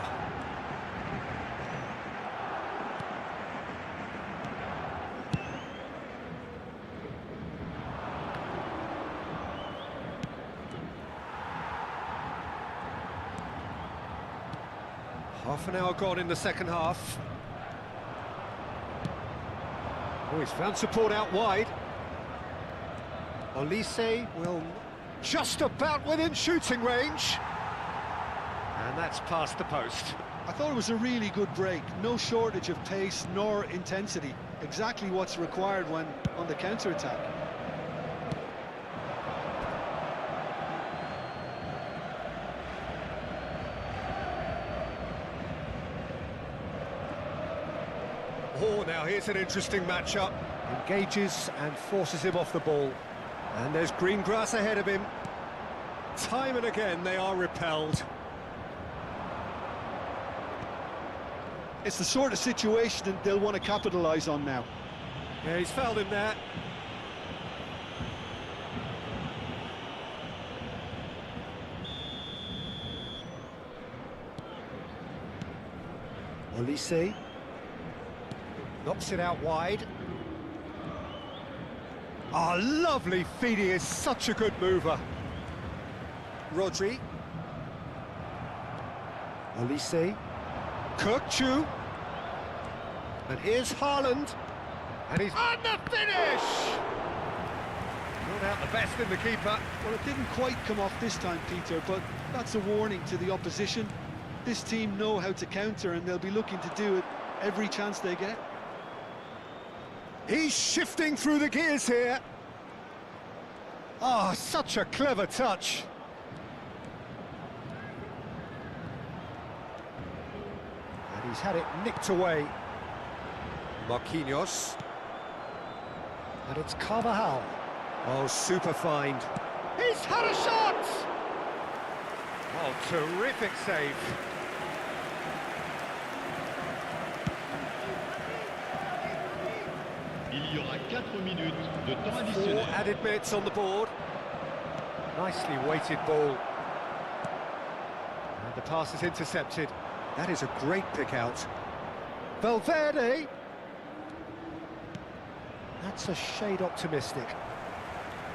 Half an hour gone in the second half. Oh, he's found support out wide. Olise will just about within shooting range. And that's past the post. I thought it was a really good break. No shortage of pace nor intensity. Exactly what's required when on the counter-attack. Oh, now here's an interesting matchup. Engages and forces him off the ball. And there's green grass ahead of him. Time and again they are repelled. It's the sort of situation that they'll want to capitalise on now. Yeah, he's fouled him there. Olise knocks it out wide. Oh, lovely feed. He is such a good mover. Rodri. Olise. Kirkchu. And here's Haaland. And he's on the finish! Not out the best in the keeper. Well, it didn't quite come off this time, Peter, but that's a warning to the opposition. This team know how to counter, and they'll be looking to do it every chance they get. He's shifting through the gears here. Oh, such a clever touch. And he's had it nicked away. Marquinhos. And it's Carvajal. Oh, super find. He's had a shot! Oh, terrific save. Il y aura 4 minutes de temps 4 additionnel. added minutes on the board. Nicely weighted ball. And the pass is intercepted. That is a great pick out. Valverde. That's a shade optimistic.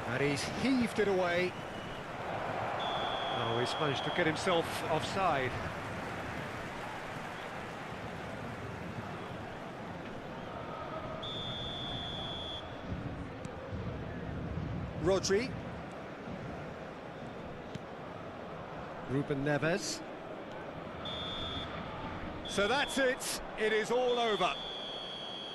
And he's heaved it away. Oh, he's managed to get himself offside. Rodri. Ruben Neves. So that's it. It is all over.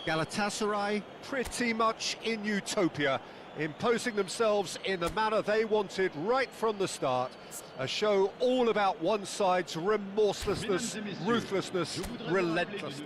Galatasaray pretty much in utopia, imposing themselves in the manner they wanted right from the start. A show all about one side's remorselessness, ruthlessness, relentlessness.